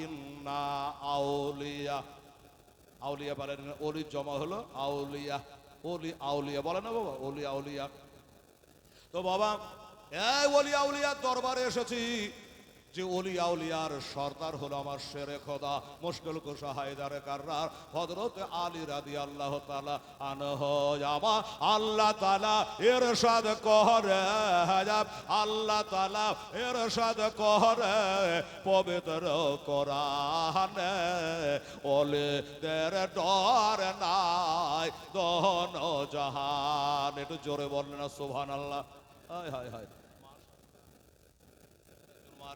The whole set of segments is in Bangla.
ইন্না আউলিয়া, আউলিয়া বলেন, অলি জমা হলো আউলিয়া, অলি আউলিয়া বলে না বাবা, অলি আউলিয়া। তো বাবা এই অলি আউলিয়ার দরবারে এসেছি, যে অলি আউলিয়ার সর্দার হলো আমার শেরে খোদা মুশকিল কুশা হায়দারে কাররার হযরত আলী রাদিয়াল্লাহু তাআলা আনহু। আমার আল্লাহ তাআলা ইরশাদ করে, আল্লাহ তাআলা ইরশাদ করে পবিত্র কোরআনে, ওলিদের ডর নাই দোনো জাহান। একটু জোরে বললেন না সুবহানাল্লাহ। হায় হায় হায়,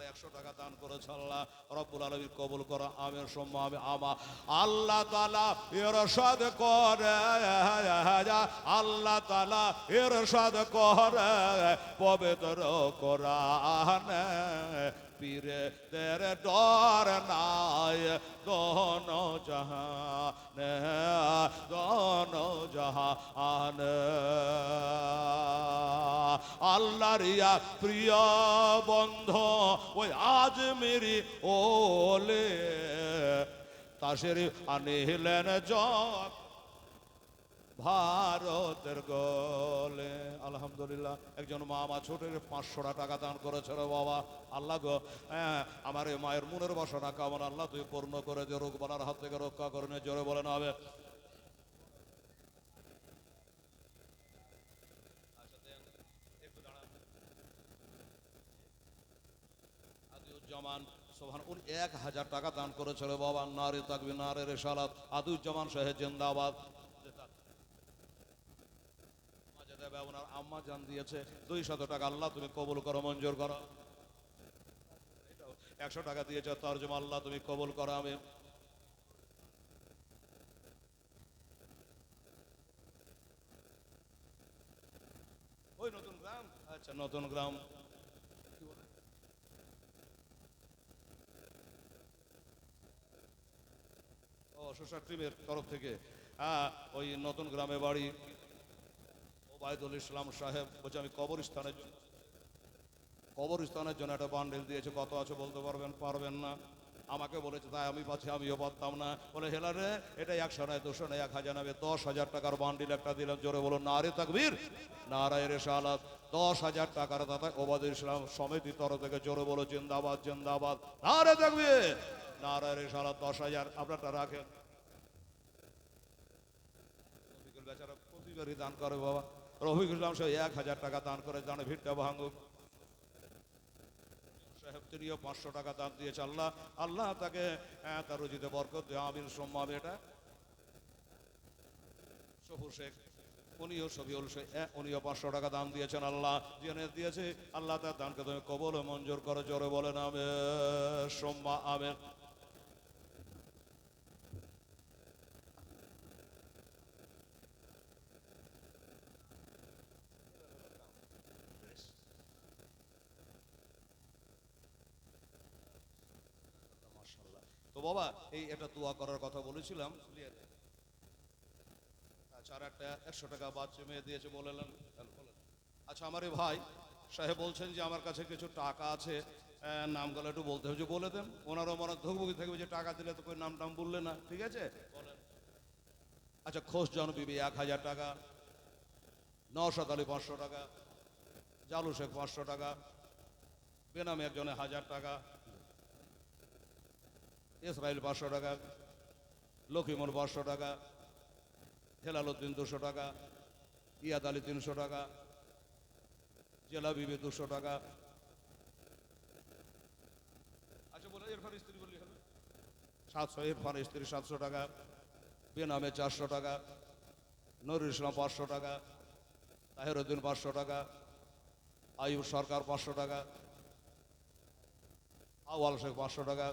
100 টাকা দান করেছে, আল্লাহ রব্বুল আলামিন কবুল করো, আমিন সুম্মা আমিন। আল্লাহ তাআলা ইরশাদ করে, আল্লাহ তাআলা ইরশাদ করে পবিত্র কোরআনে, পীরদের ডর নাই দোনো জাহানে, দোনো জাহানে। আল্লাহর ইয়া প্রিয় বন্ধু ওই আজমিরি ওলে তাসের আনিলেন জগ ভারতের গোলে। আলহামদুলিল্লাহ। একজন মা আমার ছোটের 500 টাকা দান করেছে রে বাবা। আল্লাহ গো, আমার এই মায়ের মনের বাসনা কামনা আল্লাহ তুই পূর্ণ করে যে, রোগ বালার হাত থেকে রক্ষা করে নে, জোরে বলে না হবে। আদিউজ্জামান সোহান উনি 1000 টাকা দান করেছিল বাবা। নারে তাকবীর, নারে রিসালাত। আদিউজ্জামান সাহেব জিন্দাবাদ। ওনার আম্মা জান দিয়েছে 200 টাকা, আল্লাহ তুমি কবুল করো, মঞ্জুর করো। 100 টাকা দিয়েছে তরজমা, আল্লাহ তুমি কবুল করো, আমিন। ওই নতুন গ্রাম, আচ্ছা নতুন গ্রাম, ও সোশ্যাল টিমের তরফ থেকে, ওই নতুন গ্রামে বাড়ি। ওবায়দুল ইসলাম সাহেব বলছে আমি কবরস্থানের জন্য একটা বান্ডেল দিয়েছে। কত আছে বলতে পারবেন? পারবেন না। আমাকে বলেছে তাই আমি পাচ্ছি, আমিও পারতাম না। বলে হেলা রে, এটা 100 নয়, 200 নয়, 1000 নয়, 10,000 টাকার বান্ডিল একটা দিলাম। জোরে বলুন নারে তাকবীর, নারায়ে রিসালাত। 10,000 টাকার দাতা ওবায়দুল ইসলাম সমিতি তরফ থেকে, জোরে বলো জিন্দাবাদ, জিন্দাবাদ, নারে তাকবীর, নারায়ে রিসালাত। 10,000 আপনারটা রাখেন। বেচারা প্রতিবারই দান করে বাবা। রফিকুল ইসলাম সাহেব 1000 টাকা দান করে, জানে ভিড়টা ভাঙুক সাহেব, তিনিও 500 টাকা দান দিয়েছে। আল্লাহ আল্লাহ তাকে তার রুজিতে বরকত দেয়, আমিন সুম্মা আমিন। এটা সফুর শেখ, উনিও শফিউল শেখ, উনিও 500 টাকা দান দিয়েছেন। আল্লাহ জেনে দিয়েছে, আল্লাহ তার দানকে তুমি কবুল ও মঞ্জুর করো, জোরে বলেন আমিন সুম্মা আমিন। তো বাবা এই এটা দোয়া করার কথা বলেছিলাম। আচ্ছা, আর একটা 100 টাকা বাচ্চা মেয়ে দিয়েছে বললেন। আচ্ছা, আমার এই ভাই সাহেব বলছেন যে আমার কাছে কিছু টাকা আছে, নামগুলো একটু বলতে হবে, যে বলে দেন। ওনারও মনে ধুকবুকি থাকবে যে টাকা দিলে তো કોઈ নাম বললে না, ঠিক আছে বলেন। আচ্ছা, খোশজন বিবি 1000 টাকা, নওশাদ আলী 500 টাকা, জালু শেখ 500 টাকা, বেনামে একজনে 1000 টাকা, ইসরাইল 500 টাকা, লক্ষ্মীমন 500 টাকা, হেলাল উদ্দিন 200 টাকা, ইয়াদ আলী 300 টাকা, জেলা বিবি 200 টাকা। আচ্ছা বলে ইরফান স্ত্রী বললি হবে 700, ইরফান স্ত্রী 700 টাকা, বেনামে 400 টাকা, নুরুল ইসলাম 500 টাকা, তাহির উদ্দিন 500 টাকা, আইয়ুব সরকার 500 টাকা, আওয়াল শেখ 500 টাকা।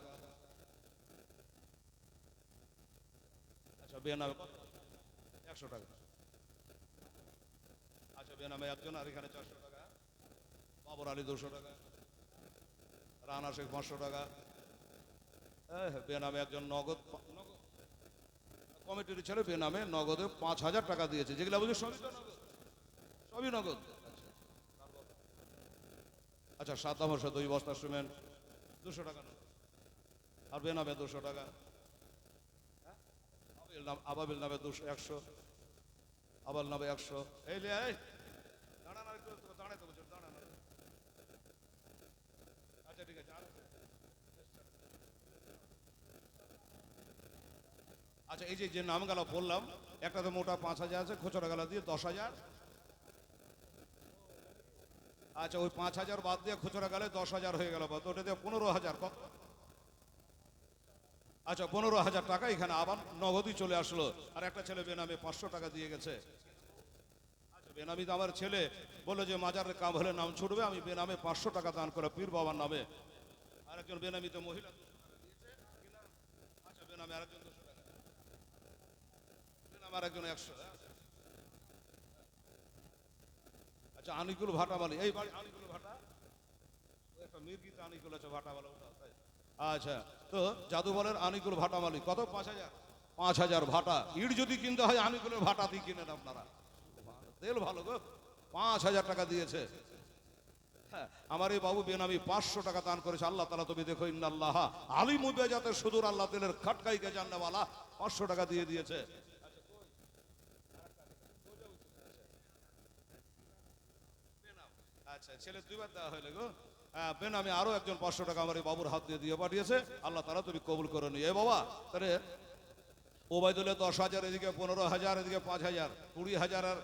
আচ্ছা বেনামে 100 টাকা। আচ্ছা বেনামে একজন, আর এখানে 400 টাকা, বাবর আলী 200 টাকা, রানা শেখ 500 টাকা। বেনামে একজন নগদ কমিটির ছেলে বেনামে নগদে 5000 টাকা দিয়েছে, যেগুলো বুঝি সবই নগদ, সবই নগদ। আচ্ছা, সাদ্দাম হোসেন 2 বস্তা সিমেন্ট 200 টাকা। আর বেনামে 200 টাকা, আবাবিল নামে 200, 100, আবাল নামে 100। এই লে এই দাঁড়ান, আর একটু দাঁড়াই তো, বলছো দাঁড়ান। আচ্ছা ঠিক আছে। আচ্ছা এই যে নামগুলো বললাম, একটাতে মোটা 5,000 আছে, খুচরা গেলা দিয়ে 10,000। আচ্ছা ওই 5,000 বাদ দিয়ে খুচরা গেলে 10,000 হয়ে গেল, ওটা দিয়ে 15,000। কত? আচ্ছা 15,000 টাকা এখানে আবার নগদই চলে আসলো। আর একটা ছেলে বেনামে 500 টাকা দিয়ে গেছে। আচ্ছা বেনামিতে আমার ছেলে বললো যে মাজারের কাম হলে নাম ছুটবে, আমি বেনামে 500 টাকা দান করে পীর বাবার নামে। আর একজন বেনামিতে মহিলা 200 টাকা দিয়েছে। আচ্ছা বেনামে আরেকজন 200 টাকা, বেনামে আরেকজন 100। আচ্ছা আনিকুল ভাটামালি, এই বাড়ি আনিকুল ভাটা, একটা মির্গিতে আনিকুল আছে ভাটাওয়ালা। আচ্ছা তো জাদুবলের আনিকুল ভাটামালি কত? 5,000। 5,000 ভাটা ইট যদি কিনতে হয় আনিকুলের ভাটা দিয়ে কিনেন আপনারা, তেল ভালো গো। 5,000 টাকা দিয়েছে। হ্যাঁ আমার এই বাবু বেনামি 500 টাকা দান করেছে। আল্লাহ তাআলা তুমি দেখো, ইন্নাল্লাহ আলিমু বিজাতে সুদূর, আল্লাহ দিলের খটকাইকে জাননেওয়ালা 500 টাকা দিয়ে দিয়েছে। আচ্ছা ছেলে দুইবার দেওয়া হইলে গো। বেনামে আরো একজন 500 টাকা আমার এই বাবুর হাত দিয়ে পাঠিয়েছে। আল্লাহ তাআলা তুমি কবুল করে নিও। এ বাবা তাহলে ওবাইদুল্লাহ 10,000, এদিকে 15,000, এদিকে 5,000, 20,000। আর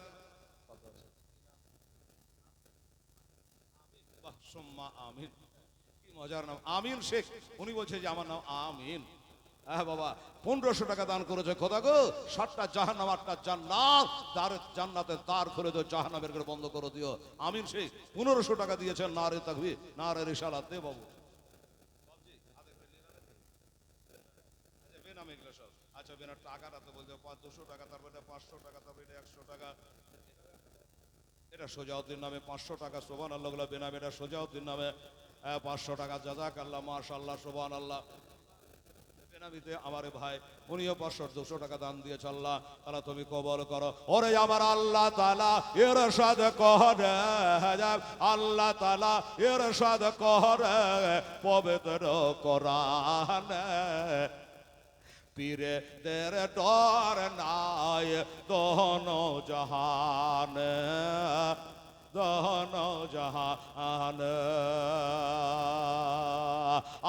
বাহ সুম্মা আমিন, কি মজার নাম আমিন শেখ। উনি বলছে যে আমার নাম আমিন। হ্যাঁ বাবা 1,500 টাকা দান করেছে। খোদা গো 7টা জাহান্নাম 8টা জান্নাত, জান্নাতের দ্বার খুলে দিও, জাহান্নামের ঘর বন্ধ করে দিও। আমিন শেখ 1,500 টাকা দিয়েছেন। নারে তাকবীর, নারে রিসালাত। দে বাবু বেনামে এগুলো সব। আচ্ছা বেনার টাকাটা তো বলতে 200 টাকা, তারপরে 500 টাকা, তারপরে 100 টাকা। এটা সোজাউদ্দিন নামে 500 টাকা। সুবহানাল্লাহ। বেনামে এটা সোজাউদ্দিন নামে 500 টাকা। জাযাকাল্লাহ, মাশাআল্লাহ, সুবহানাল্লাহ। বেনামিতে আমার ভাই উনিও 200 টাকা দান দিয়েছে। আল্লাহ তাআলা তুমি কবুল করো। ওরে আমার আল্লাহ তাআলা ইরশাদ করে, আল্লাহ তাআলা ইরশাদ করে পবিত্র কোরআনে, পীরদের ডর নাই দোনো জাহানে, দোনো জাহানে।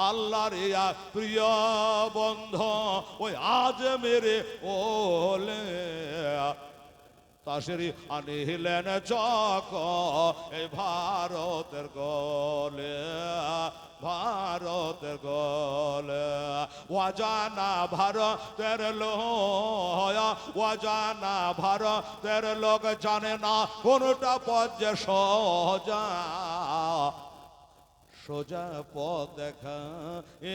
আল্লাহর ইয়া প্রিয় বন্ধু ওই আজ মেরে ওলে তাসেরি আনিলেন চক এই ভারতের গলে, ভারতের গলে। ওয়াজানা ভারতের লোক, ওয়াজানা ভারতের লোক জানে না কোনটা পথ যে সোজা, সোজা পথ দেখা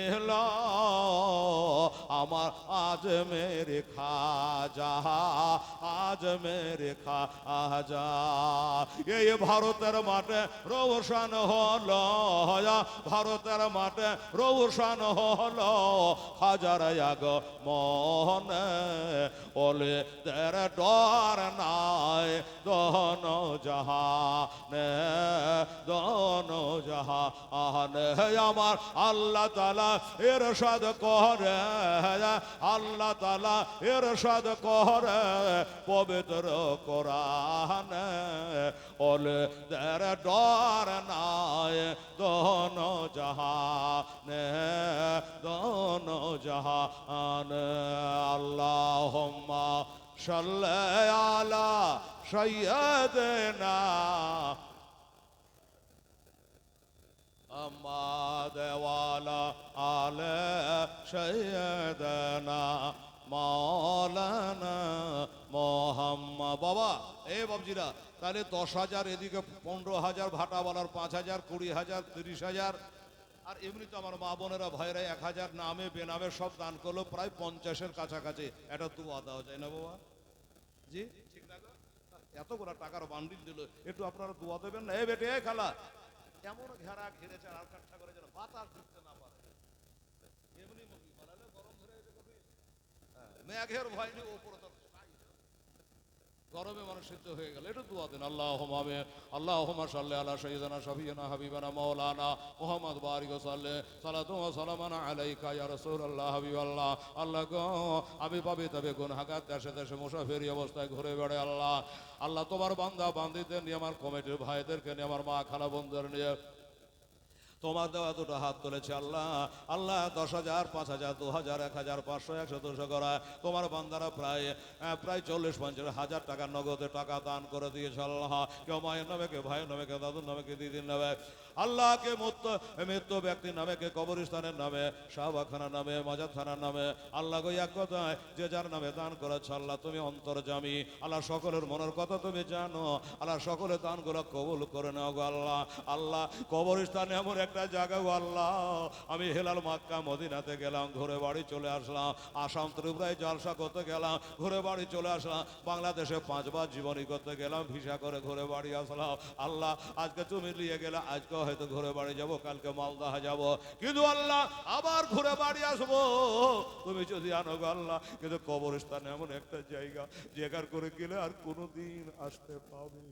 এলো আমার আজ মেরে খাজা, আজ মেরে খাজা। এই ভারতের মাঠে রোশন হলো, ভারতের মাঠে রোশন হলো হাজার আগ মনে, ওলে দের ডর নাই দোনো জাহানে, দোনো জাহানে। আমার আল্লাহ তাআলা ইরশাদ করে, আল্লাহ তাআলা ইরশাদ করে পবিত্র কোরআনে, ওলে দের ডর নাই দোনো জাহানে, দোনো জাহানে। আল্লাহুম্মা সাল্লি আলা সাইয়্যিদিনা محمد وعلى آل سيدنا মাওলানা মোহাম্মদ। বাবা এ বাবজিরা তাহলে 10,000, এদিকে 15,000 ভাটাওয়ালার 5,000, 20,000, 30,000। আর এমনি তো আমার মা বোনেরা ভাইরা 1,000 নামে বেনামে সব দান করলো, প্রায় 50-এর কাছাকাছি। এটা দোয়া দেওয়া যায় না বাবা? জি ঠিক না গো? এতগুলো টাকার বান্ডিল দিল, একটু আপনারা দোয়া দেবেন না? এ বেটে এ খালা, এমন ঘেরা ঘিরেছে আর কাঠা করে যেন বাতাস ঢুকতে না পারে। এমনি মুখি বানালে গরম ধরে মেঘের ভয় নেই, ওপরে তো গরমে মানুষ সিদ্ধ হয়ে গেল, একটু দোয়া দেন। আল্লাহুম্মা আমিন। আল্লাহুম্মা সাল্লি আলা সাইয়্যিদিনা শাফিয়িনা হাবিবানা মাওলানা মুহাম্মদ বারিক ওয়া সাল্লি সালাতু ওয়া সালামান আলাইকা ইয়া রাসূলুল্লাহ হাবিবাল্লাহ। আল্লাহ গো, আমি পাপী তবে গুনাহগার, দেশে দেশে মুসাফিরি অবস্থায় ঘুরে বেড়াই। আল্লাহ আল্লাহ তোমার বান্দা বান্দীদের নিয়ে, আমার কমিটির ভাইদেরকে নিয়ে, আমার মা খালা বন্ধুদের নিয়ে তোমার দেওয়া দুটো হাত তুলেছে। আল্লাহ আল্লাহ 10,000, 5,000, 2,000, 1,000, 500, 100, 200 করা তোমার বান্দারা প্রায় 40-50 হাজার টাকা নগদে টাকা দান করে দিয়েছে। আল্লাহ কেউ মায়ের নামে, কেউ ভাইয়ের নামে, কেউ দাদুর নামে, কেউ দিদির নামে, আল্লাহ কে মৃত্যু ব্যক্তির নামে, কে কবরস্থানের নামে, শাহবাখানার নামে, মাজার থানার নামে। আল্লাহ গো, এক কথায় যে যার নামে দান করেছে আল্লাহ তুমি অন্তর্যামী। আল্লাহ সকলের মনের কথা তুমি জানো। আল্লাহ সকলের দানগুলো কবুল করে নাও গো আল্লাহ। আল্লাহ কবরস্থানে এমন একটা জায়গা গো আল্লাহ, আমি হেলাল মক্কা মদিনাতে গেলাম, ঘুরে বাড়ি চলে আসলাম। আসাম ত্রিপুরায় জলসা করতে গেলাম, ঘুরে বাড়ি চলে আসলাম। বাংলাদেশে 5 বার জীবনী করতে গেলাম, ভিসা করে ঘুরে বাড়ি আসলাম। আল্লাহ আজকে তুমি নিয়ে গেলে, আজকে হয়তো ঘুরে বাড়ি যাব, কালকে মালদাহ যাব, কিন্তু আল্লাহ আবার ঘুরে বাড়ি আসবো তুমি যদি আনো গো আল্লাহ। কিন্তু কবরস্থানে এমন একটা জায়গা যেখানে করে গেলে আর কোনোদিন আসতে পাবে,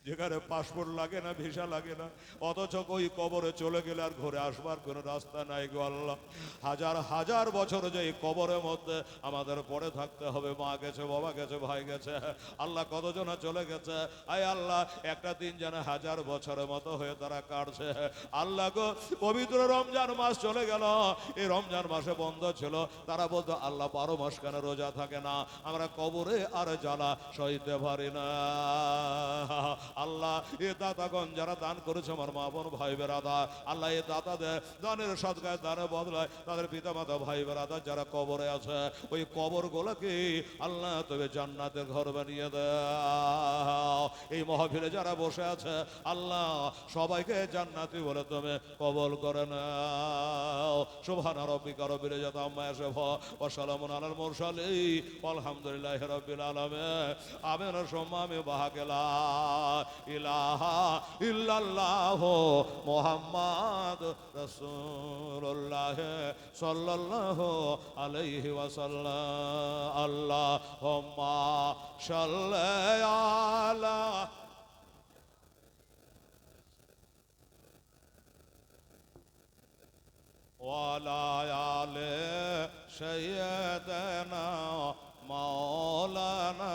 যেখানে পাসপোর্ট লাগে না, ভিসা লাগে না, অথচ ওই কবরে চলে গেলে আর ঘুরে আসবার কোনো রাস্তা নাই গো আল্লাহ। হাজার হাজার বছর যে এই কবরের মধ্যে আমাদের পড়ে থাকতে হবে। মা গেছে, বাবা গেছে, ভাই গেছে, আল্লাহ কতজন চলে গেছে। আয় আল্লাহ, একটা দিন যেন 1000 বছরের মতো হয়ে তারা কাটছে। আল্লাহ গো, পবিত্র রমজান মাস চলে গেল, এই রমজান মাসে বন্ধ ছিল। তারা বলতো আল্লাহ 12 মাস কেন রোজা থাকে না? আমরা কবরে আর জ্বালা সইতে পারি না। আল্লাহ এ দাতাগণ যারা দান করেছে, আমার মা বোন ভাই বেরাদার, আল্লাহ এ দাতাদের দানের সদকায়, দানের বদলায় তাদের পিতা মাতা ভাই বেরাদার যারা কবরে আছে, ওই কবর গুলোকে আল্লাহ তবে জান্নাতের ঘর বানিয়ে দাও। এই মাহফিলে যারা বসে আছে আল্লাহ সবাইকে জান্নাতি বলে তুমি কবুল করে নাও। সুবহানা রাব্বিকা রাব্বিল ইজ্জাতি আম্মা ইয়াসিফুন ওয়া সালামুন আলাল মুরসালিন আলহামদুলিল্লাহি রাব্বিল আলামিন। আমিন। সম্মামি বাহাকেলা ইলাহা ইল্লাল্লাহ মুহাম্মদ রাসূলুল্লাহ সাল্লাল্লাহু আলাইহি ওয়াসাল্লাম। আল্লাহুম্মা সাল্লি আলা ওয়ালা আলে সাইয়্যিদানা মাওলানা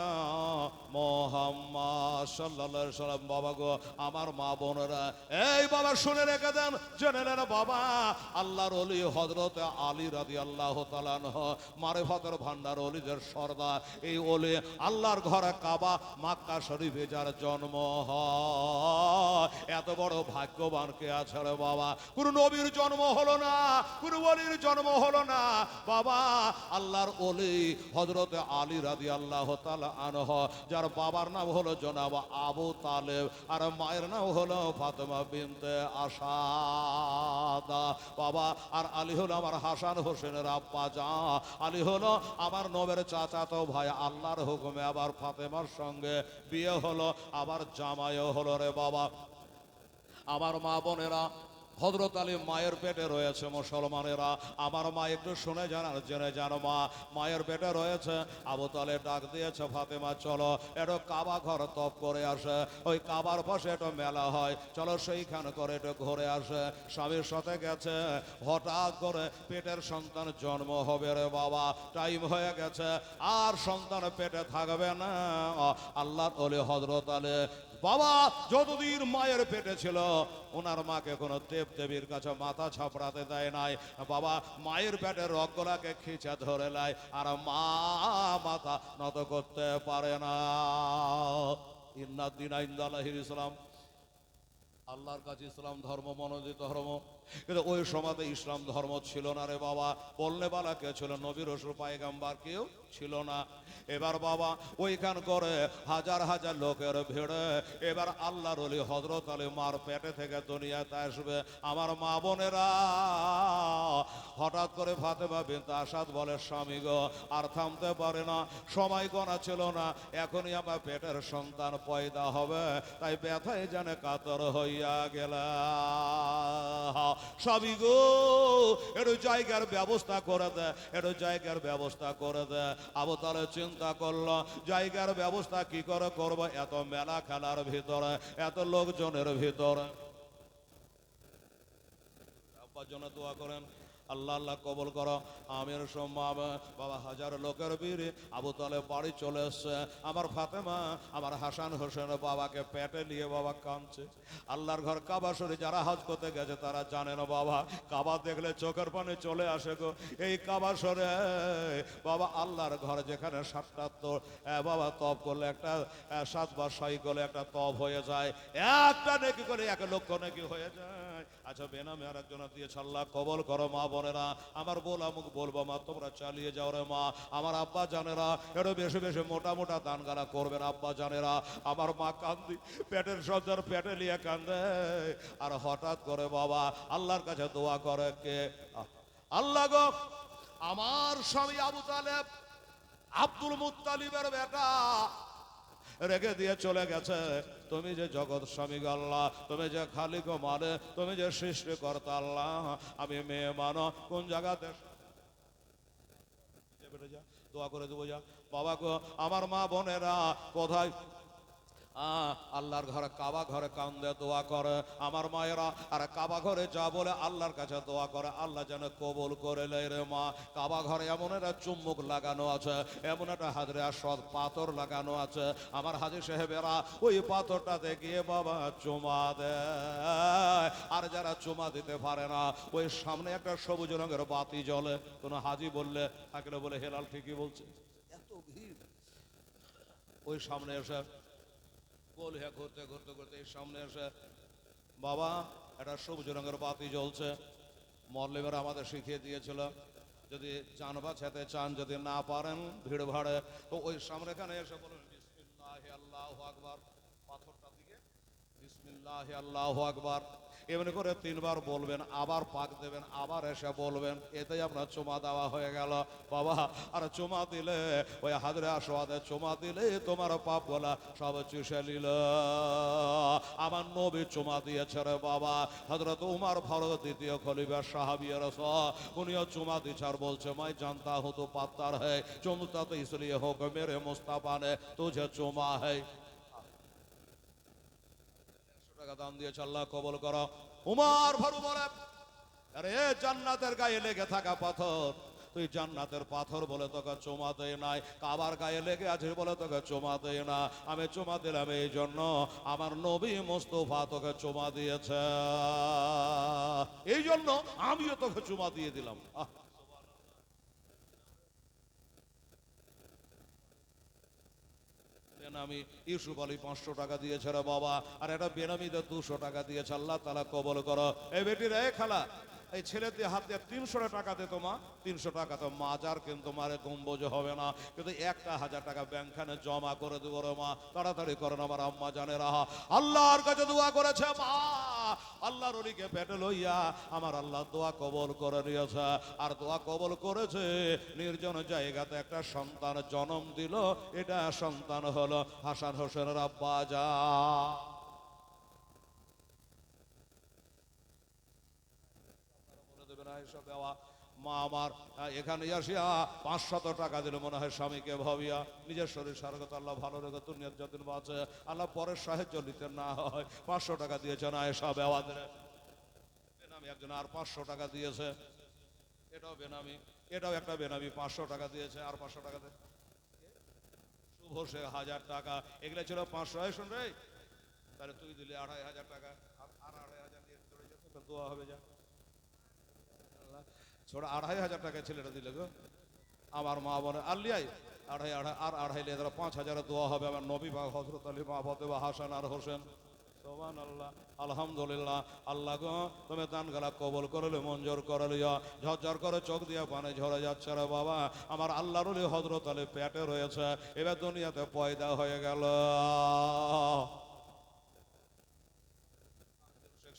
মুহাম্মদ সাল্লাল্লাহু আলাইহি ওয়াসাল্লাম। বাবা গো, আমার মা বোনেরা, এই বাবা শুনে রেখে দেন, জেনে নেন বাবা, আল্লাহর ওলি হযরত আলী রাদিয়াল্লাহু তাআলা আনহু, মারিফতের ভান্ডার, ওলিদের সর্দার। এই ওলি আল্লাহর ঘরে কাবা মক্কা শরীফে যার জন্ম হয়, এত বড় ভাগ্যবান কে আছে রে বাবা? কোন নবীর জন্ম হলো না, কোন ওলির জন্ম হলো না বাবা। আল্লাহর ওলি হযরত আলী রাদিয়াল্লাহু তাআলা আনহু, যার বাবার নাম হলো জনাব আবু তালেব, আর মায়ের নাম হলো ফাতেমা বিনতে আসাদ বাবা। আর আলী হলো আমার হাসান হোসেনের আব্বা জান। আলী হলো আমার নবের চাচাতো ভাই। আল্লাহর হুকুমে আবার ফাতেমার সঙ্গে বিয়ে হলো, আবার জামাইও হলো রে বাবা। আমার মা বোনেরা, হযরত আলী মায়ের পেটে রয়েছে মুসলমানেরা। আমার মা একটু শুনে জানার জেনে জানো, মা মায়ের পেটে রয়েছে। আবু তালেব ডাক দিয়েছে, ফাতেমা চলো একটু কাবা ঘর তপ করে আসে, ওই কাবার পাশে একটু মেলা হয়, চলো সেইখানে করে একটু ঘুরে আসে। স্বামীর সাথে গেছে, হঠাৎ করে পেটের সন্তান জন্ম হবে রে বাবা। টাইম হয়ে গেছে, আর সন্তান পেটে থাকবে না। আল্লাহর ওলি হযরত আলী বাবা যতদিন মায়ের পেটে ছিল, ওনার মাকে কোনো দেব দেবীর কাছে মাথা ছাপড়াতে দেয় নাই বাবা। মায়ের পেটের রগগুলাকে খিচে ধরে নেয়, আর মা মাথা নত করতে পারে না। ইন্নাদ্দিনা ইনদাল্লাহিল ইসলাম, আল্লাহর কাছে ইসলাম ধর্ম মনোনীত ধর্ম। কিন্তু ওই সমাজে ইসলাম ধর্ম ছিল না রে বাবা। বললে বালা কে ছিল? নবী রাসূল পয়গম্বর কেউ ছিল না। এবার বাবা ওইখান করে হাজার হাজার লোকের ভিড়ে এবার আল্লাহর ওলি হযরত আলী মার পেটে থেকে দুনিয়াতে আসবে। আমার মা বোনেরা, হঠাৎ করে ফাতেমা বিনতে আসাদ বলে, স্বামী গো, আর থামতে পারে না, সময় গোনা ছিল না, এখনই আমার পেটের সন্তান পয়দা হবে, তাই ব্যথায় জানে কাতর হইয়া গেল। স্বামী গো, একটু জায়গার ব্যবস্থা করে দে, একটু জায়গার ব্যবস্থা করে দে। আবু তালেব চিন্তা করলো, জায়গার ব্যবস্থা কি করে করব, এত মেলা খেলার ভিতরে, এত লোকজনের ভিতরে। আব্বার জন্য দোয়া করেন, আল্লাহ আল্লাহ কবুল করো। আমির সম্মাব বাবা, হাজার লোকের বীরে আবু তালেব বাড়ি চলে এসছে। আমার ফাতেমা, আমার হাসান হোসেন বাবাকে পেটে নিয়ে বাবা কাঁদছে। আল্লাহর ঘর কাবা শরীফ যারা হজ করতে গেছে তারা জানে না বাবা, কাবা দেখলে চোখের পানি চলে আসে গো। এই কাবা শরীফ বাবা আল্লাহর ঘর, যেখানে ৭টা বাবা তপ করলে একটা ৭বার সাই করলে একটা তপ হয়ে যায়, একটা নেকি করে ১,০০,০০০ নেকি হয়ে যায়। আচ্ছা, বেনামে আর একজন দিয়েছে, আল্লাহ কবল করো। মা বোনেরা, আমার বলা মুখ বলবো মা, তোমরা চালিয়ে যাও রে মা। আমার আব্বা জানেরা একটু বেশি বেশি মোটা মোটা দান গালা করবেন। আব্বা জানেরা, আমার মা কান্দি, পেটের সজ্জার পেটে নিয়ে কান্দে। আর হঠাৎ করে বাবা আল্লাহর কাছে দোয়া করে, কে? আল্লাহ গো, আমার স্বামী আবু তালেব আব্দুল মুত্তালিবের বেটা রেখে দিয়ে চলে গেছে। তুমি যে জগৎ স্বামী আল্লাহ, তুমি যে খালিক মানে, তুমি যে সৃষ্টিকর্তা আল্লাহ, আমি মেয়ে মানো কোন জায়গাতে দোয়া করে দেবো যা। বাবা গো, আমার মা বোনেরা কোথায় আল্লাহর ঘরে কাবা ঘরে কান্দে দোয়া করে আমার মায়েরা, আর কাবা ঘরে যা বলে আল্লাহর কাছে দোয়া করে, আল্লাহ যেন কবুল করে লে রে মা। কাবা ঘরে এমন একটা চুম্বক লাগানো আছে, এমন একটা হাজরে আসওয়াদ পাথর লাগানো আছে। আমার হাজী সাহেবেরা ওই পাথরটাতে গিয়ে বাবা চুমা দেয়। আর যারা চুমা দিতে পারে না, ওই সামনে একটা সবুজ রঙের বাতি জ্বলে। কোনো হাজী বললে থাকলে বলে, হেলাল ঠিকই বলছে, এত ভিড়। ওই সামনে এসে গোল হ্যাঁ ঘুরতে ঘুরতে ঘুরতে এই সামনে এসে বাবা একটা সবুজ রঙের বাতি জ্বলছে। মৌলবীরা আমাদের শিখিয়ে দিয়েছিল, যদি চান বা খেতে চান, যদি না পারেন ভিড় ভাড়ে, তো ওই সামনে এখানে এসে বলুন বিসমিল্লাহি আল্লাহু আকবার, পাথরটার দিকে বিসমিল্লাহি আল্লাহু আকবার এমনি করে 3 বার বলবেন, আবার পাক দেবেন, আবার এসে বলবেন, এতেই আপনার চুমা দেওয়া হয়ে গেল বাবা। আর চুমা দিলে ওই হাজরে আসওয়াদে চুমা দিলে তোমার পাপ বলা সব চুষে নিল। আমার নবী চুমা দিয়েছে রে বাবা। হযরত উমর ফারুক দ্বিতীয় খলিফা সাহাবী রাসূল, উনিও চুমা দিয়েছে আর বলছে, मैं जानता हूं तो पत्थर है, चुमता तो इसलिए हो कि मेरे मुस्तफा ने तुझे चुमा है। টাকা দান দিয়েছে, আল্লাহ কবুল করো। উমর ফারুক বলে, আরে জান্নাতের গায়ে লেগে থাকা পাথর, তুই জান্নাতের পাথর বলে তোকে চুমা দেয় নাই, কাবার গায়ে লেগে আছে বলে তোকে চুমা দেয় না। আমি চুমা দিলাম এই জন্য আমার নবী মুস্তাফা তোকে চুমা দিয়েছে, এই জন্য আমিও তোকে চুমা দিয়ে দিলাম। বেনামি ইউসুফ আলী 500 টাকা দিয়েছে রে বাবা, আর এটা বেনামিতে 200 টাকা দিয়েছে। আল্লাহ তাআলা কবুল করো। এই বেটি রে খালা, এই ছেলেতে হাত দিয়ে 300 টাকা দে তো মা, 300 টাকা তো মাজার কিন্তু মারে গম্বুজ হবে না, কিন্তু 1000 টাকা ব্যাংকখানে জমা করে দেবো রে মা, তাড়াতাড়ি করেন আমার আম্মা জানে রাহা। আল্লাহর কাছে দোয়া করেছে মা, আল্লাহর ওলিকে পেটে লইয়া আমার আল্লাহ দোয়া কবুল করে নিয়েছে। আর দোয়া কবুল করেছে, নির্জন জায়গাতে একটা সন্তান জন্ম দিল, এটা সন্তান হলো হাসান হোসেনের আব্বা যা। মা আমার এখানে আসিয়া 500 টাকা দিল, মনে হয় স্বামীকে ভাবিয়া নিজের শরীর স্বার্গত আল্লাহ ভালো রেখে দুনিয়ার যতদিন বাঁচে আল্লাহ পরের সাহায্য নিতে না হয়। 500 টাকা দিয়েছে না এসব বেওয়াদের বেনামি একজন আর 500 টাকা দিয়েছে, এটাও বেনামি, এটাও একটা বেনামি 500 টাকা দিয়েছে। আর 500 টাকা দেয় শুভ সে 1000 টাকা, এগুলো ছিল 500। শোন রে, তাহলে তুই দিলি 2500 টাকা, আর 2500 দিয়ে চলে যেত, দোয়া হবে যা। ছোড়া 2500 টাকা ছেলেটা দিলে গো আমার মা বলে, আল্লিয়াই আড়াই আর 5000 দোয়া হবে আমার নবী বা হযরত আলী মা ফাতেমা হাসান আর হোসেন। সুবহানাল্লাহ, আলহামদুলিল্লাহ। আল্লাহ গো, তুমি দান গালা কবুল করলে, মঞ্জুর করে লিয়া। ঝরঝর করে চোখ দিয়ে পানি ঝরে যাচ্ছে রে বাবা। আমার আল্লাহর ওলি হযরত আলী পেটে রয়েছে, এবার দুনিয়াতে পয়দা হয়ে গেল।